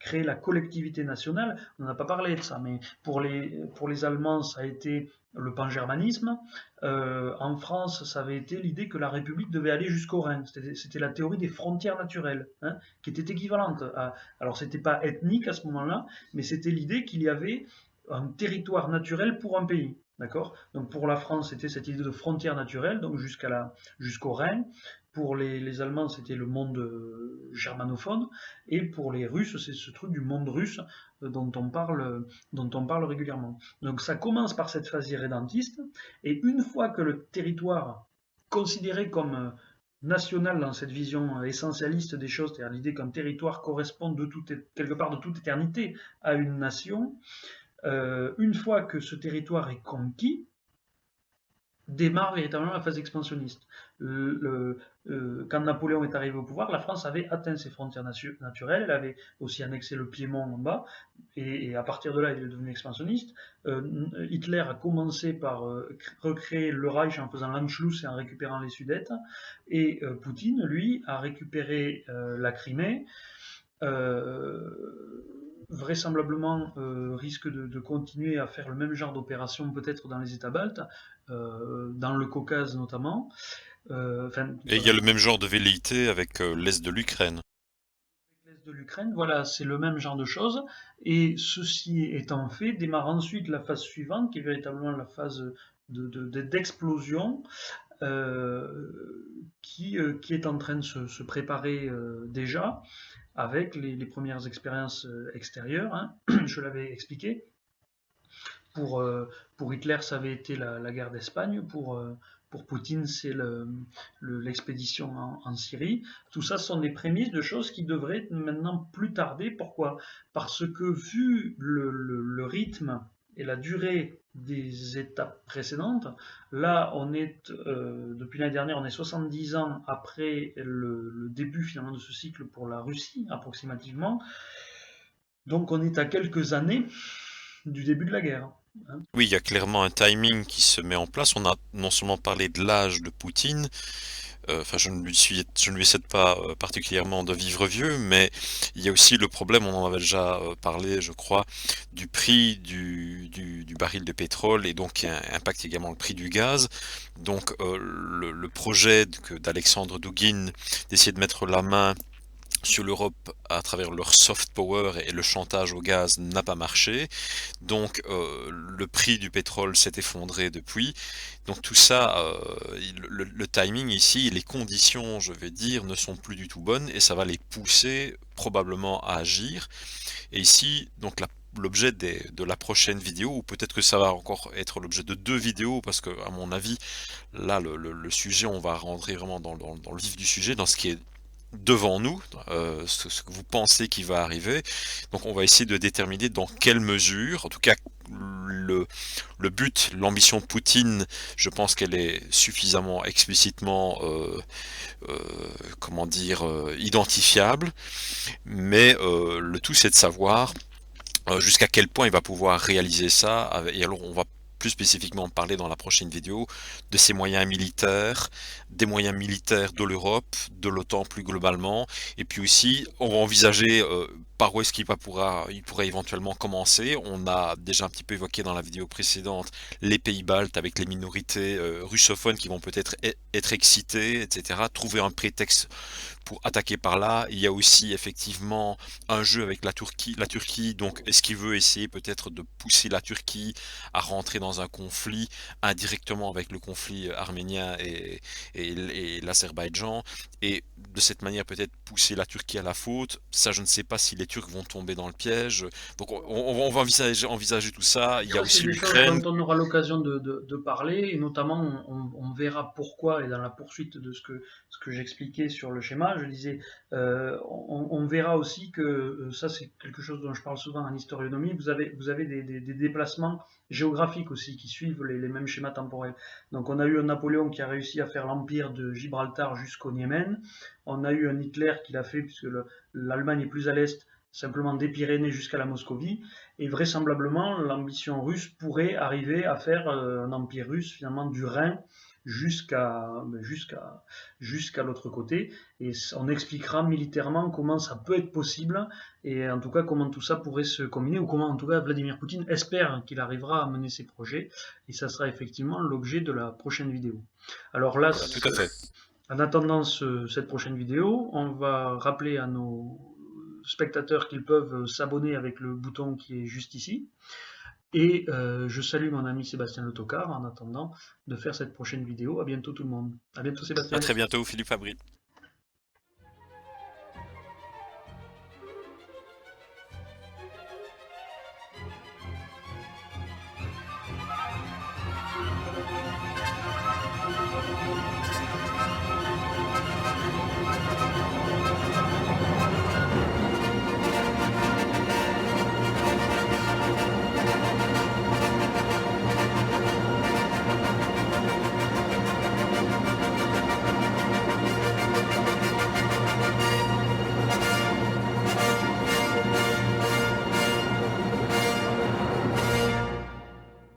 créer la collectivité nationale. On n'en a pas parlé de ça, mais pour les Allemands, ça a été le pangermanisme. En France, ça avait été l'idée que la République devait aller jusqu'au Rhin. C'était la théorie des frontières naturelles, hein, qui était équivalente à. Alors, c'était pas ethnique à ce moment-là, mais c'était l'idée qu'il y avait un territoire naturel pour un pays. D'accord. Donc pour la France, c'était cette idée de frontière naturelle, donc jusqu'au Rhin. Pour les Allemands, c'était le monde germanophone, et pour les Russes, c'est ce truc du monde russe dont on parle régulièrement. Donc ça commence par cette phase irrédentiste, et une fois que le territoire considéré comme national dans cette vision essentialiste des choses, c'est-à-dire l'idée qu'un territoire correspond quelque part de toute éternité à une nation, une fois que ce territoire est conquis, démarre véritablement la phase expansionniste. Quand Napoléon est arrivé au pouvoir, la France avait atteint ses frontières naturelles, elle avait aussi annexé le Piémont en bas, et à partir de là, il est devenu expansionniste. Hitler a commencé par recréer le Reich en faisant l'Anschluss et en récupérant les Sudètes, et Poutine, lui, a récupéré la Crimée, vraisemblablement risque de continuer à faire le même genre d'opération peut-être dans les États baltes, dans le Caucase notamment. Et il y a le même genre de velléité avec l'est de l'Ukraine. L'est de l'Ukraine, voilà, c'est le même genre de choses. Et ceci étant fait, démarre ensuite la phase suivante, qui est véritablement la phase d'explosion, qui est en train de se préparer déjà, avec les premières expériences extérieures, hein. Je l'avais expliqué. Pour Hitler, ça avait été la guerre d'Espagne. Pour Poutine, c'est l'expédition en Syrie. Tout ça sont des prémices de choses qui devraient maintenant plus tarder. Pourquoi? Parce que vu le rythme et la durée des étapes précédentes, là, on est, depuis l'année dernière, on est 70 ans après le début finalement de ce cycle pour la Russie, approximativement. Donc on est à quelques années du début de la guerre. Hein. Oui, il y a clairement un timing qui se met en place. On a non seulement parlé de l'âge de Poutine, enfin je ne lui souhaite pas particulièrement de vivre vieux, mais il y a aussi le problème, on en avait déjà parlé je crois, du prix du baril de pétrole, et donc qui impacte également le prix du gaz. Donc le projet d'Alexandre Douguin d'essayer de mettre la main sur l'Europe à travers leur soft power et le chantage au gaz n'a pas marché. Donc le prix du pétrole s'est effondré depuis. Donc tout ça, le timing ici, les conditions, je vais dire, ne sont plus du tout bonnes, et ça va les pousser probablement à agir. Et ici, donc l'objet de la prochaine vidéo, ou peut-être que ça va encore être l'objet de 2 vidéos, parce que à mon avis, là le sujet, on va rentrer vraiment dans le vif du sujet, dans ce qui est devant nous, ce que vous pensez qui va arriver. Donc on va essayer de déterminer dans quelle mesure, en tout cas le but, l'ambition de Poutine, je pense qu'elle est suffisamment explicitement comment dire, identifiable, mais le tout c'est de savoir jusqu'à quel point il va pouvoir réaliser ça. Et alors on va plus spécifiquement parler dans la prochaine vidéo de ses moyens militaires, des moyens militaires de l'Europe, de l'OTAN plus globalement, et puis aussi on va envisager par où est-ce il pourrait éventuellement commencer. On a déjà un petit peu évoqué dans la vidéo précédente les pays baltes avec les minorités russophones qui vont peut-être être excitées, etc. Trouver un prétexte pour attaquer par là. Il y a aussi effectivement un jeu avec la Turquie, donc est-ce qu'il veut essayer peut-être de pousser la Turquie à rentrer dans un conflit indirectement avec le conflit arménien et l'Azerbaïdjan, et de cette manière peut-être pousser la Turquie à la faute. Ça, je ne sais pas si les Turcs vont tomber dans le piège. Donc on va envisager tout ça. Il y a Ça, c'est aussi des choses l'Ukraine. dont on aura l'occasion de parler, et notamment on verra pourquoi, et dans la poursuite de ce que j'expliquais sur le schéma, je disais, on verra aussi que, ça c'est quelque chose dont je parle souvent en historionomie, vous avez des déplacements géographiques aussi qui suivent les mêmes schémas temporels. Donc on a eu un Napoléon qui a réussi à faire l'empire de Gibraltar jusqu'au Niémen, on a eu un Hitler qui l'a fait, puisque l'Allemagne est plus à l'est, simplement des Pyrénées jusqu'à la Moscovie, et vraisemblablement l'ambition russe pourrait arriver à faire un empire russe finalement du Rhin jusqu'à l'autre côté, et on expliquera militairement comment ça peut être possible, et en tout cas comment tout ça pourrait se combiner, ou comment en tout cas Vladimir Poutine espère qu'il arrivera à mener ses projets, et ça sera effectivement l'objet de la prochaine vidéo. Alors là, Voilà, tout à fait. en attendant cette prochaine vidéo, on va rappeler à nos spectateurs qu'ils peuvent s'abonner avec le bouton qui est juste ici. Et je salue mon ami Sébastien Le Tocard en attendant de faire cette prochaine vidéo. À bientôt tout le monde. À bientôt À Sébastien. très bientôt, Philippe Fabry.